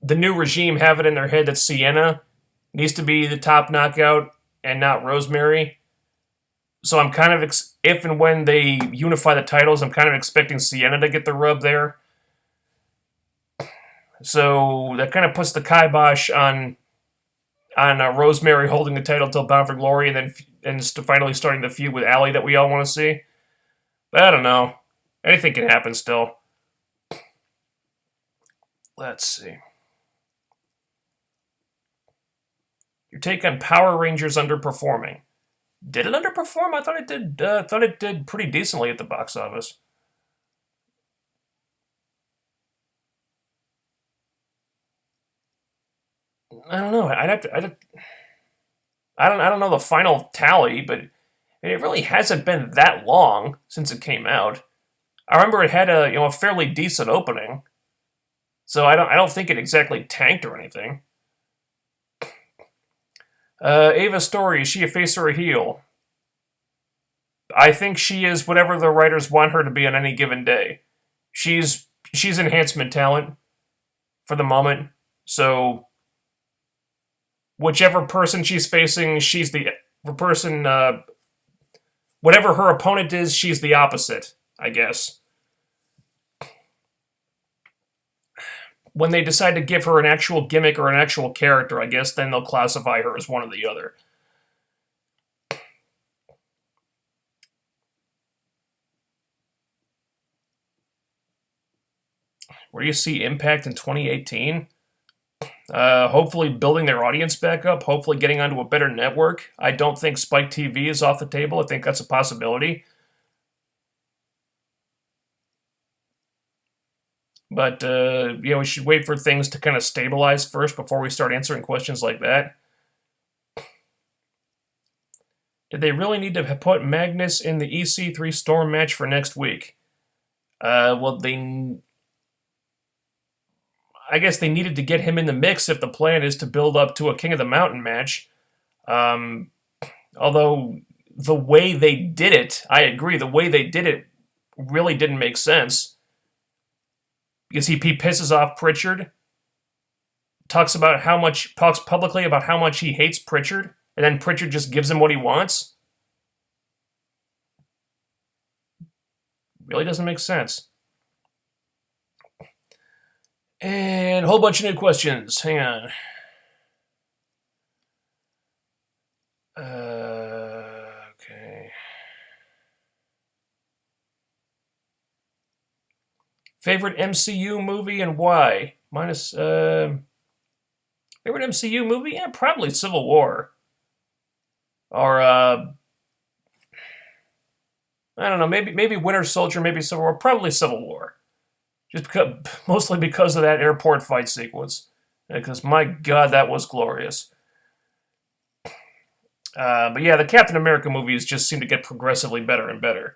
new regime have it in their head that Sienna needs to be the top knockout and not Rosemary. So I'm kind of, if and when they unify the titles, I'm kind of expecting Sienna to get the rub there. So that kind of puts the kibosh on Rosemary holding the title till Bound for Glory, and then finally starting the feud with Allie that we all want to see. But I don't know. Anything can happen still. Let's see. Your take on Power Rangers underperforming. Did it underperform? I thought it did. Thought it did pretty decently at the box office. I don't know. I don't know the final tally, but it really hasn't been that long since it came out. I remember it had a fairly decent opening, so I don't think it exactly tanked or anything. Ava Story, is she a face or a heel? I think she is whatever the writers want her to be on any given day. She's enhancement talent for the moment, so whichever person she's facing, she's the person. Whatever her opponent is, she's the opposite, I guess. When they decide to give her an actual gimmick or an actual character, I guess then they'll classify her as one or the other. Where do you see Impact in 2018? Hopefully building their audience back up, hopefully getting onto a better network. I don't think Spike TV is off the table. I think that's a possibility. But, we should wait for things to kind of stabilize first before we start answering questions like that. Did they really need to put Magnus in the EC3 Storm match for next week? Well, I guess they needed to get him in the mix if the plan is to build up to a King of the Mountain match. Although the way they did it, I agree, the way they did it really didn't make sense. Because he pisses off Pritchard, talks publicly about how much he hates Pritchard, and then Pritchard just gives him what he wants. Really doesn't make sense. And a whole bunch of new questions. Hang on. Okay. Favorite MCU movie and why? Favorite MCU movie? Yeah, probably Civil War. Or I don't know, maybe Winter Soldier, maybe Civil War, probably Civil War. Mostly because of that airport fight sequence. Because my God, that was glorious. But yeah, the Captain America movies just seem to get progressively better and better.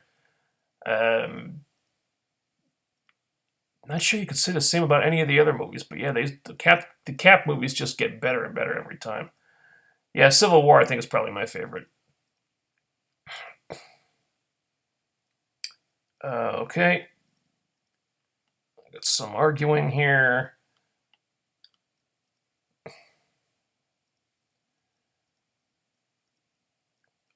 Not sure you could say the same about any of the other movies, but yeah, the Cap movies just get better and better every time. Yeah, Civil War I think is probably my favorite. Okay. Got some arguing here.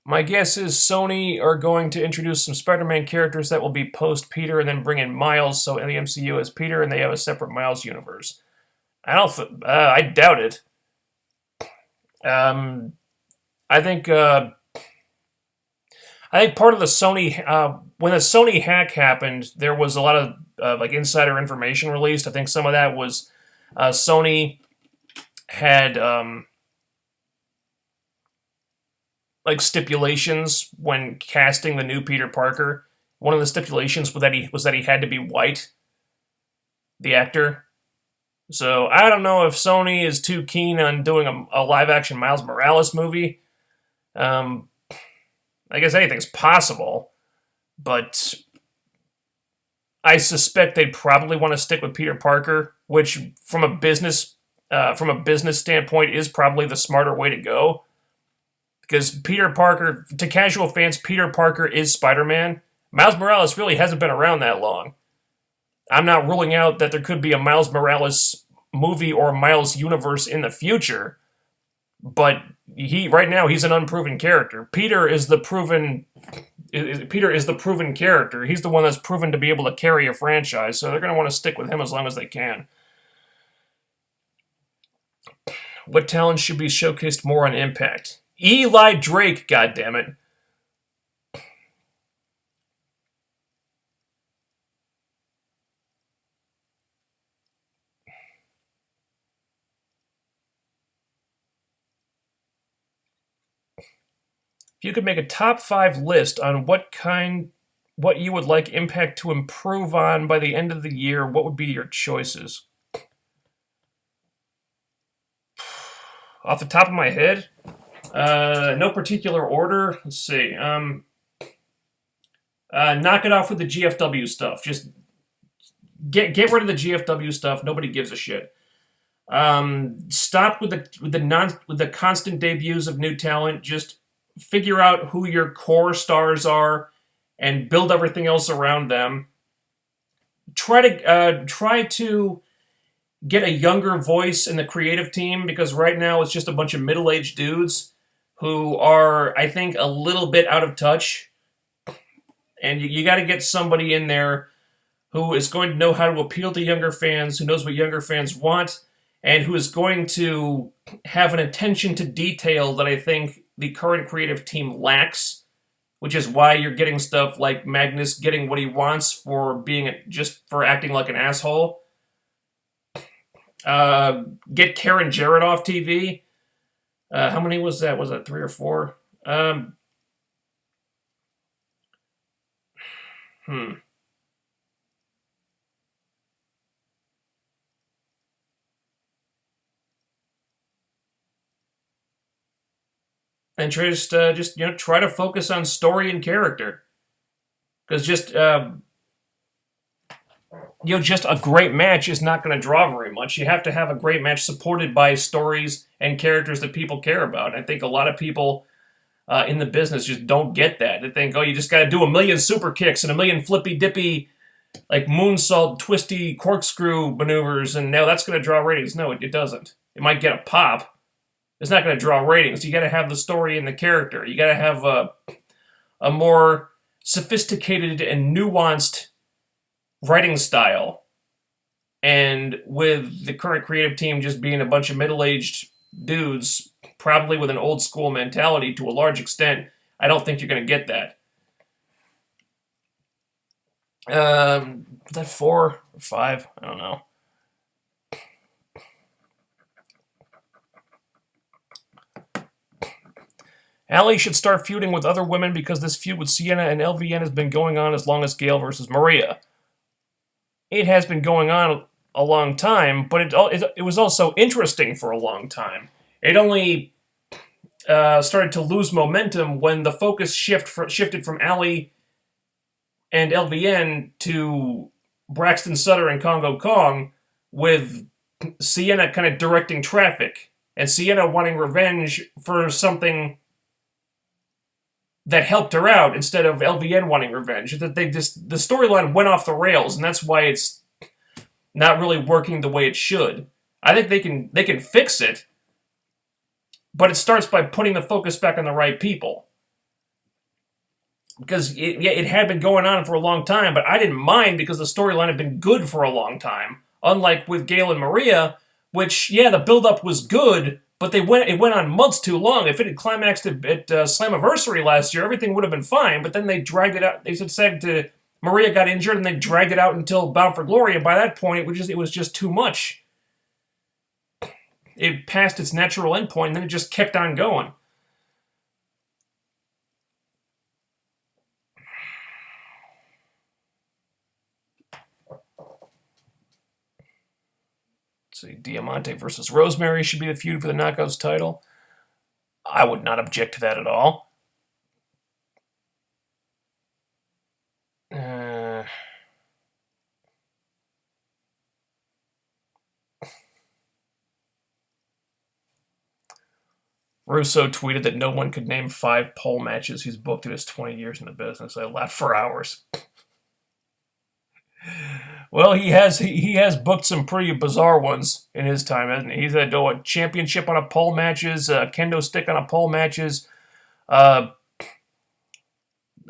My guess is Sony are going to introduce some Spider-Man characters that will be post-Peter and then bring in Miles, so in the MCU as Peter, and they have a separate Miles universe. I doubt it. I think I think part of the Sony when the Sony hack happened, there was a lot of like insider information released. I think some of that was Sony had like stipulations when casting the new Peter Parker. One of the stipulations was that he had to be white, the actor. So I don't know if Sony is too keen on doing a live action Miles Morales movie. Um, I guess anything's possible, but I suspect they'd probably want to stick with Peter Parker, which from a business standpoint is probably the smarter way to go. Because Peter Parker, to casual fans, Peter Parker is Spider-Man. Miles Morales really hasn't been around that long. I'm not ruling out that there could be a Miles Morales movie or a Miles universe in the future, but right now he's an unproven character. Peter is the proven character. He's the one that's proven to be able to carry a franchise, so they're going to want to stick with him as long as they can. What talent should be showcased more on Impact? Eli Drake, goddammit. If you could make a top 5 list on what you would like Impact to improve on by the end of the year, what would be your choices? Off the top of my head, no particular order. Let's see. Knock it off with the GFW stuff. Just get rid of the GFW stuff. Nobody gives a shit. Stop with the constant debuts of new talent. Just figure out who your core stars are and build everything else around them. Try to get a younger voice in the creative team, because right now it's just a bunch of middle-aged dudes who are, I think, a little bit out of touch. And you got to get somebody in there who is going to know how to appeal to younger fans, who knows what younger fans want, and who is going to have an attention to detail that I think the current creative team lacks, which is why you're getting stuff like Magnus getting what he wants for acting like an asshole. Get Karen Jarrett off TV. How many was that? Was that 3 or 4? And try to focus on story and character, because just a great match is not going to draw very much. You have to have a great match supported by stories and characters that people care about. And I think a lot of people in the business just don't get that. They think, you just got to do a million super kicks and a million flippy dippy, like moonsault, twisty corkscrew maneuvers, and now that's going to draw ratings. No, it doesn't. It might get a pop. It's not going to draw ratings. You got to have the story and the character. You got to have a more sophisticated and nuanced writing style. And with the current creative team just being a bunch of middle-aged dudes, probably with an old school mentality to a large extent, I don't think you're going to get that. Is that 4 or 5? I don't know. Allie should start feuding with other women, because this feud with Sienna and LVN has been going on as long as Gail versus Maria. It has been going on a long time, but it was also interesting for a long time. It only started to lose momentum when the focus shifted from Allie and LVN to Braxton Sutter and Kong, with Sienna kind of directing traffic, and Sienna wanting revenge for something that helped her out instead of LVN wanting revenge. That the storyline went off the rails, and that's why it's not really working the way it should. I think they can fix it, but it starts by putting the focus back on the right people. Because it had been going on for a long time, but I didn't mind because the storyline had been good for a long time. Unlike with Gail and Maria, which, the build-up was good, But it went on months too long. If it had climaxed at Slammiversary last year, everything would have been fine. But then they dragged it out. They said Maria got injured, and they dragged it out until Bound for Glory. And by that point, it was just too much. It passed its natural endpoint, and then it just kept on going. Let's see, Diamante versus Rosemary should be the feud for the Knockouts title. I would not object to that at all. Russo tweeted that no one could name 5 pole matches he's booked in his 20 years in the business. I laughed for hours. Well, he has booked some pretty bizarre ones in his time, hasn't he? He's had a championship on a pole matches, a kendo stick on a pole matches. There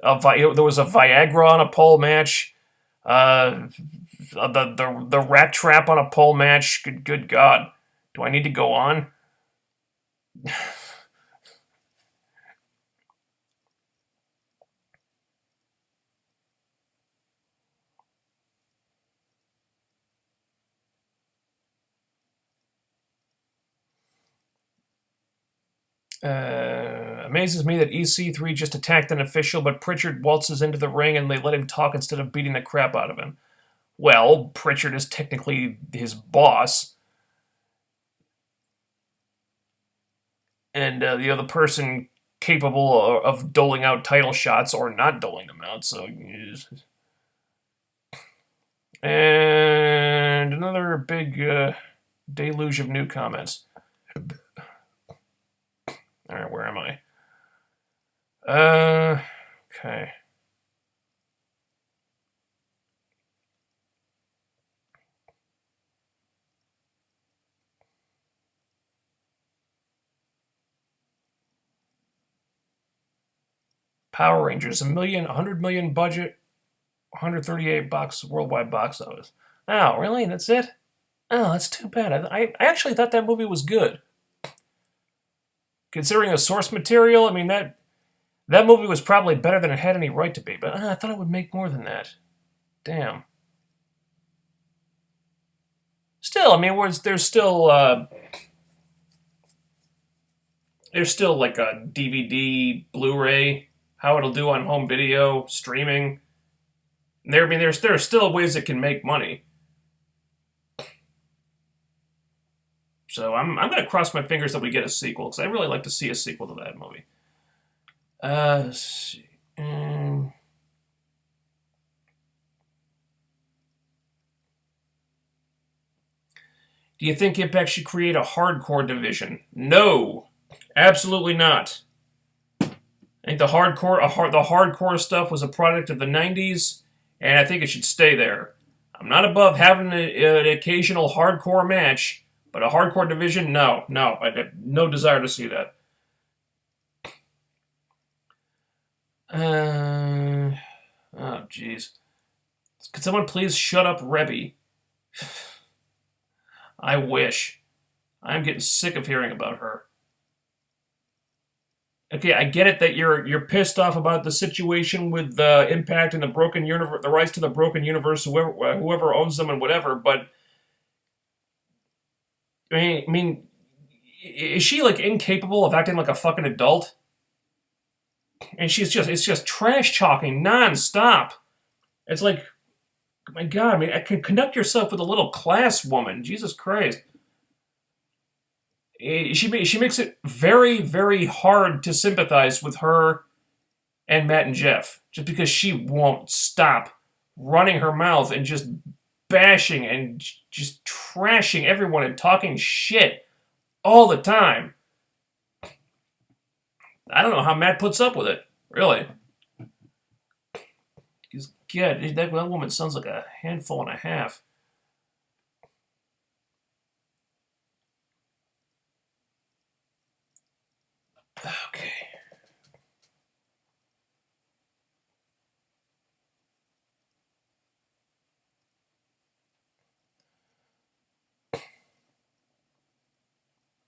was a Viagra on a pole match. The rat trap on a pole match. Good God, do I need to go on? Amazes me that EC3 just attacked an official, but Pritchard waltzes into the ring and they let him talk instead of beating the crap out of him. Well, Pritchard is technically his boss. And the other person capable of doling out title shots or not doling them out, so... And another big deluge of new comments. Alright, where am I? Okay. Power Rangers, $100 million budget, 138 worldwide box office. Oh, really? That's it? Oh, that's too bad. I actually thought that movie was good. Considering the source material, I mean, that movie was probably better than it had any right to be, but I thought it would make more than that. Damn. Still, I mean, there's still like a DVD, Blu-ray, how it'll do on home video, streaming. There are still ways it can make money. So I'm going to cross my fingers that we get a sequel, because I really like to see a sequel to that movie. Let's see. Do you think Impact should create a hardcore division? No, absolutely not. I think the hardcore stuff was a product of the 90s, and I think it should stay there. I'm not above having an occasional hardcore match, but a hardcore division, no. I have no desire to see that. Oh, jeez. Could someone please shut up Rebby? I wish. I'm getting sick of hearing about her. Okay, I get it that you're pissed off about the situation with the Impact and the broken universe, the rights to the broken universe, whoever owns them and whatever. But I mean, is she like incapable of acting like a fucking adult? And it's just trash talking nonstop. It's like, my God, I mean, conduct yourself with a little class, woman. Jesus Christ. She makes it very, very hard to sympathize with her and Matt and Jeff, just because she won't stop running her mouth and just bashing and just trashing everyone and talking shit all the time. I don't know how Matt puts up with it, really. Because, God, that woman sounds like a handful and a half. Okay.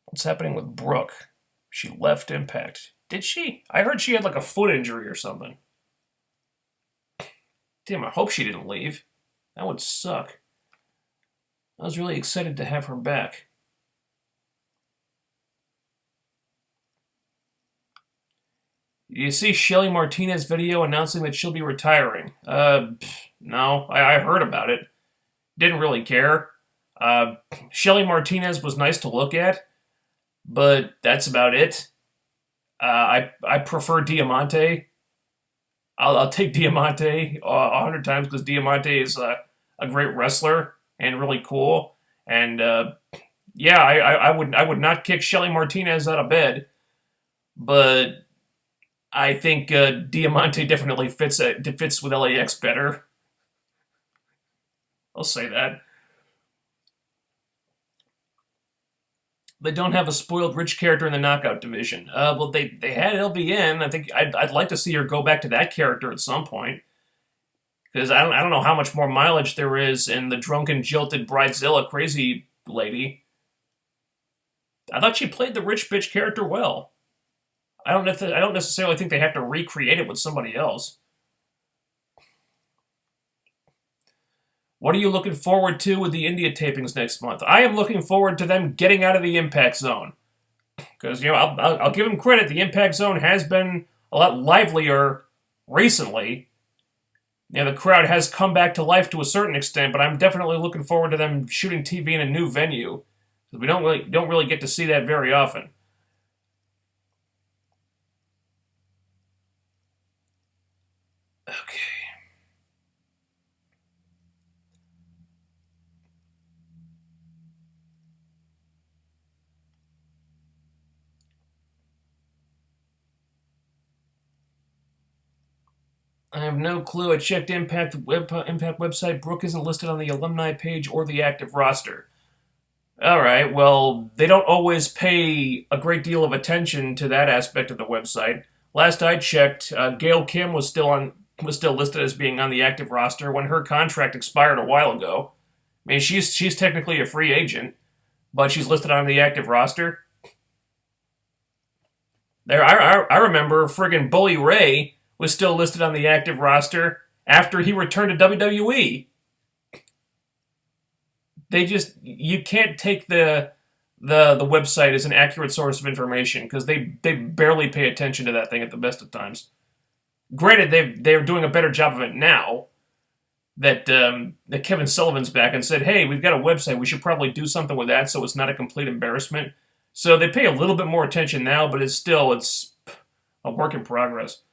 What's happening with Brooke? She left Impact. Did she? I heard she had like a foot injury or something. Damn, I hope she didn't leave. That would suck. I was really excited to have her back. You see Shelly Martinez's video announcing that she'll be retiring? No. I heard about it. Didn't really care. Shelly Martinez was nice to look at, but that's about it. I prefer Diamante. I'll take Diamante 100 times because Diamante is a great wrestler and really cool. And yeah, I would not kick Shelly Martinez out of bed, but I think Diamante definitely fits with LAX better. I'll say that. They don't have a spoiled rich character in the knockout division. Well, they had LVN. I think I'd like to see her go back to that character at some point. Because I don't know how much more mileage there is in the drunken, jilted Bridezilla crazy lady. I thought she played the rich bitch character well. I don't necessarily think they have to recreate it with somebody else. What are you looking forward to with the India tapings next month? I am looking forward to them getting out of the Impact Zone. Because, I'll give them credit. The Impact Zone has been a lot livelier recently. The crowd has come back to life to a certain extent, but I'm definitely looking forward to them shooting TV in a new venue. We don't really get to see that very often. Okay. I have no clue. I checked Impact website. Brooke isn't listed on the alumni page or the active roster. Alright, well, they don't always pay a great deal of attention to that aspect of the website. Last I checked, Gail Kim was still listed as being on the active roster when her contract expired a while ago. I mean, she's technically a free agent, but she's listed on the active roster. I remember friggin' Bully Ray was still listed on the active roster after he returned to WWE. You can't take the website as an accurate source of information because they barely pay attention to that thing at the best of times. Granted, they're doing a better job of it now that Kevin Sullivan's back and said, hey, we've got a website, we should probably do something with that so it's not a complete embarrassment. So they pay a little bit more attention now, but it's a work in progress.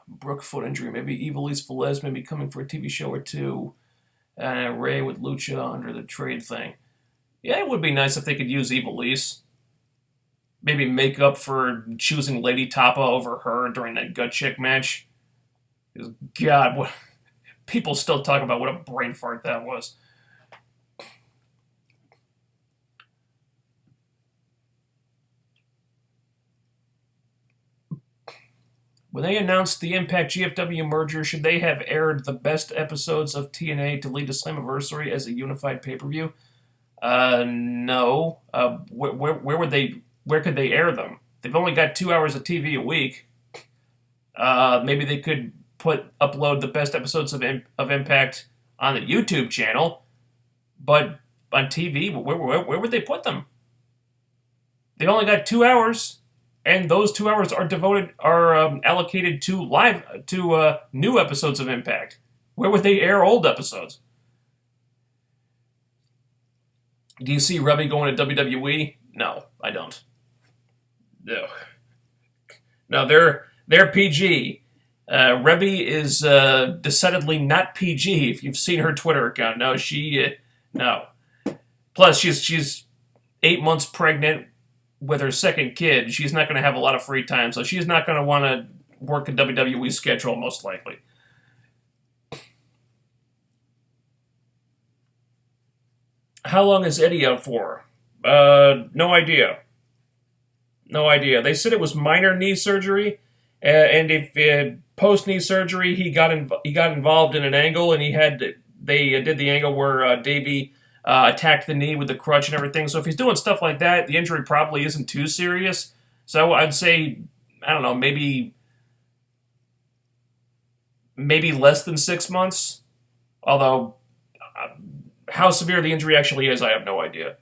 Brooke foot injury, maybe Ivelisse Velez maybe coming for a TV show or two. Ray with Lucha under the trade thing. Yeah, it would be nice if they could use Ivelisse. Maybe make up for choosing Lady Tapa over her during that gut chick match. God, people still talk about what a brain fart that was. When they announced the Impact GFW merger, should they have aired the best episodes of TNA to lead to Slammiversary as a unified pay-per-view? No. Where could they air them? They've only got 2 hours of TV a week. Maybe they could upload the best episodes of Impact on the YouTube channel, but on TV, where would they put them? They've only got 2 hours. And those 2 hours are allocated to new episodes of Impact. Where would they air old episodes? Do you see Rebby going to WWE? No, I don't. No. No, they're PG. Rebby is decidedly not PG. If you've seen her Twitter account, no. Plus, she's 8 months pregnant with her second kid. She's not going to have a lot of free time, so she's not going to want to work a WWE schedule, most likely. How long is Eddie out for? No idea. No idea. They said it was minor knee surgery, and if post knee surgery he got involved in an angle, and they did the angle where Davey attacked the knee with the crutch and everything. So if he's doing stuff like that, the injury probably isn't too serious. So I'd say, I don't know, maybe less than 6 months. Although, how severe the injury actually is, I have no idea.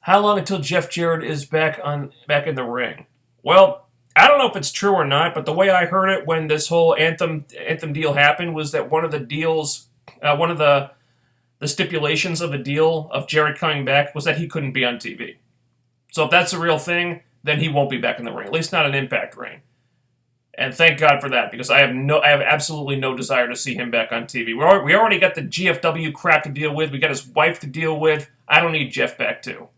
How long until Jeff Jarrett is back in the ring? Well, I don't know if it's true or not, but the way I heard it when this whole Anthem deal happened was that one of the deals, one of the stipulations of the deal of Jarrett coming back was that he couldn't be on TV. So if that's a real thing, then he won't be back in the ring, at least not an Impact ring. And thank God for that, because I have absolutely no desire to see him back on TV. We already got the GFW crap to deal with. We got his wife to deal with. I don't need Jeff back too.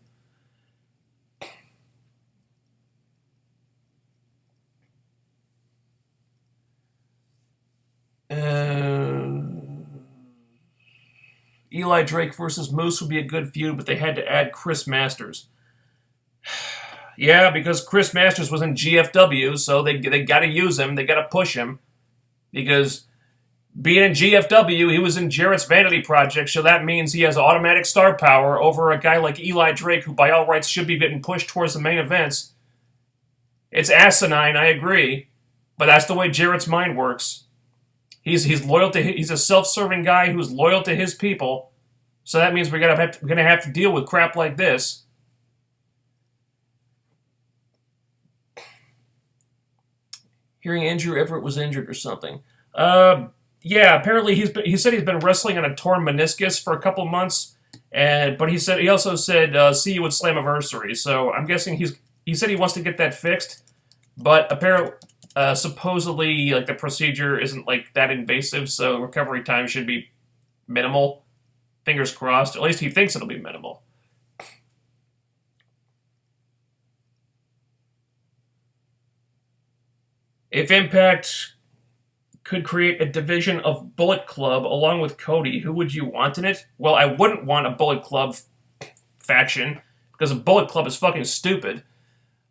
Eli Drake versus Moose would be a good feud, but they had to add Chris Masters. Yeah, because Chris Masters was in GFW, so they got to use him. They got to push him. Because being in GFW, he was in Jarrett's Vanity Project, so that means he has automatic star power over a guy like Eli Drake, who by all rights should be getting pushed towards the main events. It's asinine, I agree, but that's the way Jarrett's mind works. He's loyal to he's a self-serving guy who's loyal to his people, so that means we're gonna have to deal with crap like this. Hearing Andrew Everett was injured or something. Yeah, apparently he said he's been wrestling on a torn meniscus for a couple months, but he also said see you at Slammiversary. So I'm guessing he said he wants to get that fixed, but apparently supposedly like the procedure isn't like that invasive, so recovery time should be minimal. Fingers crossed. At least he thinks it'll be minimal. If Impact could create a division of Bullet Club along with Cody, who would you want in it? Well, I wouldn't want a Bullet Club faction, because a Bullet Club is fucking stupid.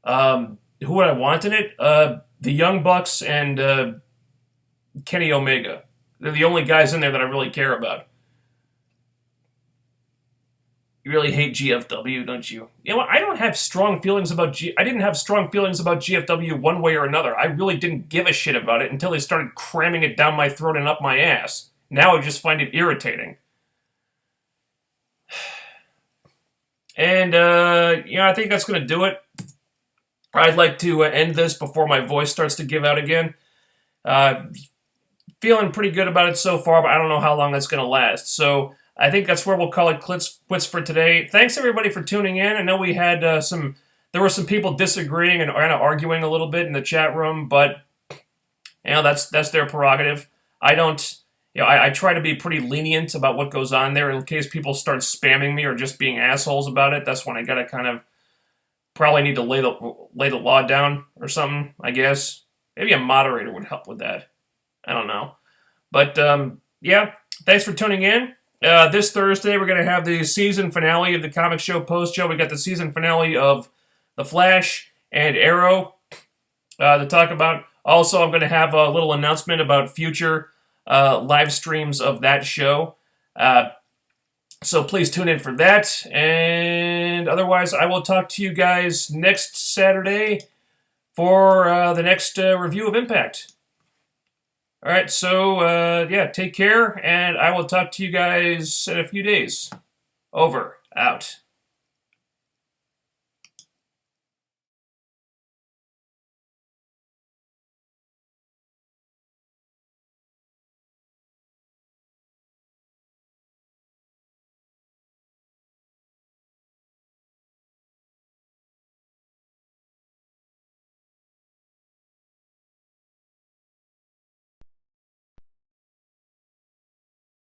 Who would I want in it? The Young Bucks and Kenny Omega. They're the only guys in there that I really care about. You really hate GFW, don't you? You know what? I don't have strong feelings about I didn't have strong feelings about GFW one way or another. I really didn't give a shit about it until they started cramming it down my throat and up my ass. Now I just find it irritating. And, I think that's going to do it. I'd like to end this before my voice starts to give out again. Feeling pretty good about it so far, but I don't know how long that's going to last. So I think that's where we'll call it quits for today. Thanks everybody for tuning in. I know we had there were some people disagreeing and kind of arguing a little bit in the chat room, but that's their prerogative. I don't, I try to be pretty lenient about what goes on there in case people start spamming me or just being assholes about it. That's when I gotta kind of probably need to lay the law down or something, I guess. Maybe a moderator would help with that. I don't know. But, thanks for tuning in. This Thursday, we're going to have the season finale of the Comic Show Post Show. We got the season finale of The Flash and Arrow to talk about. Also, I'm going to have a little announcement about future live streams of that show. So please tune in for that. And otherwise, I will talk to you guys next Saturday for the next review of Impact. All right, so, take care, and I will talk to you guys in a few days. Over. Out.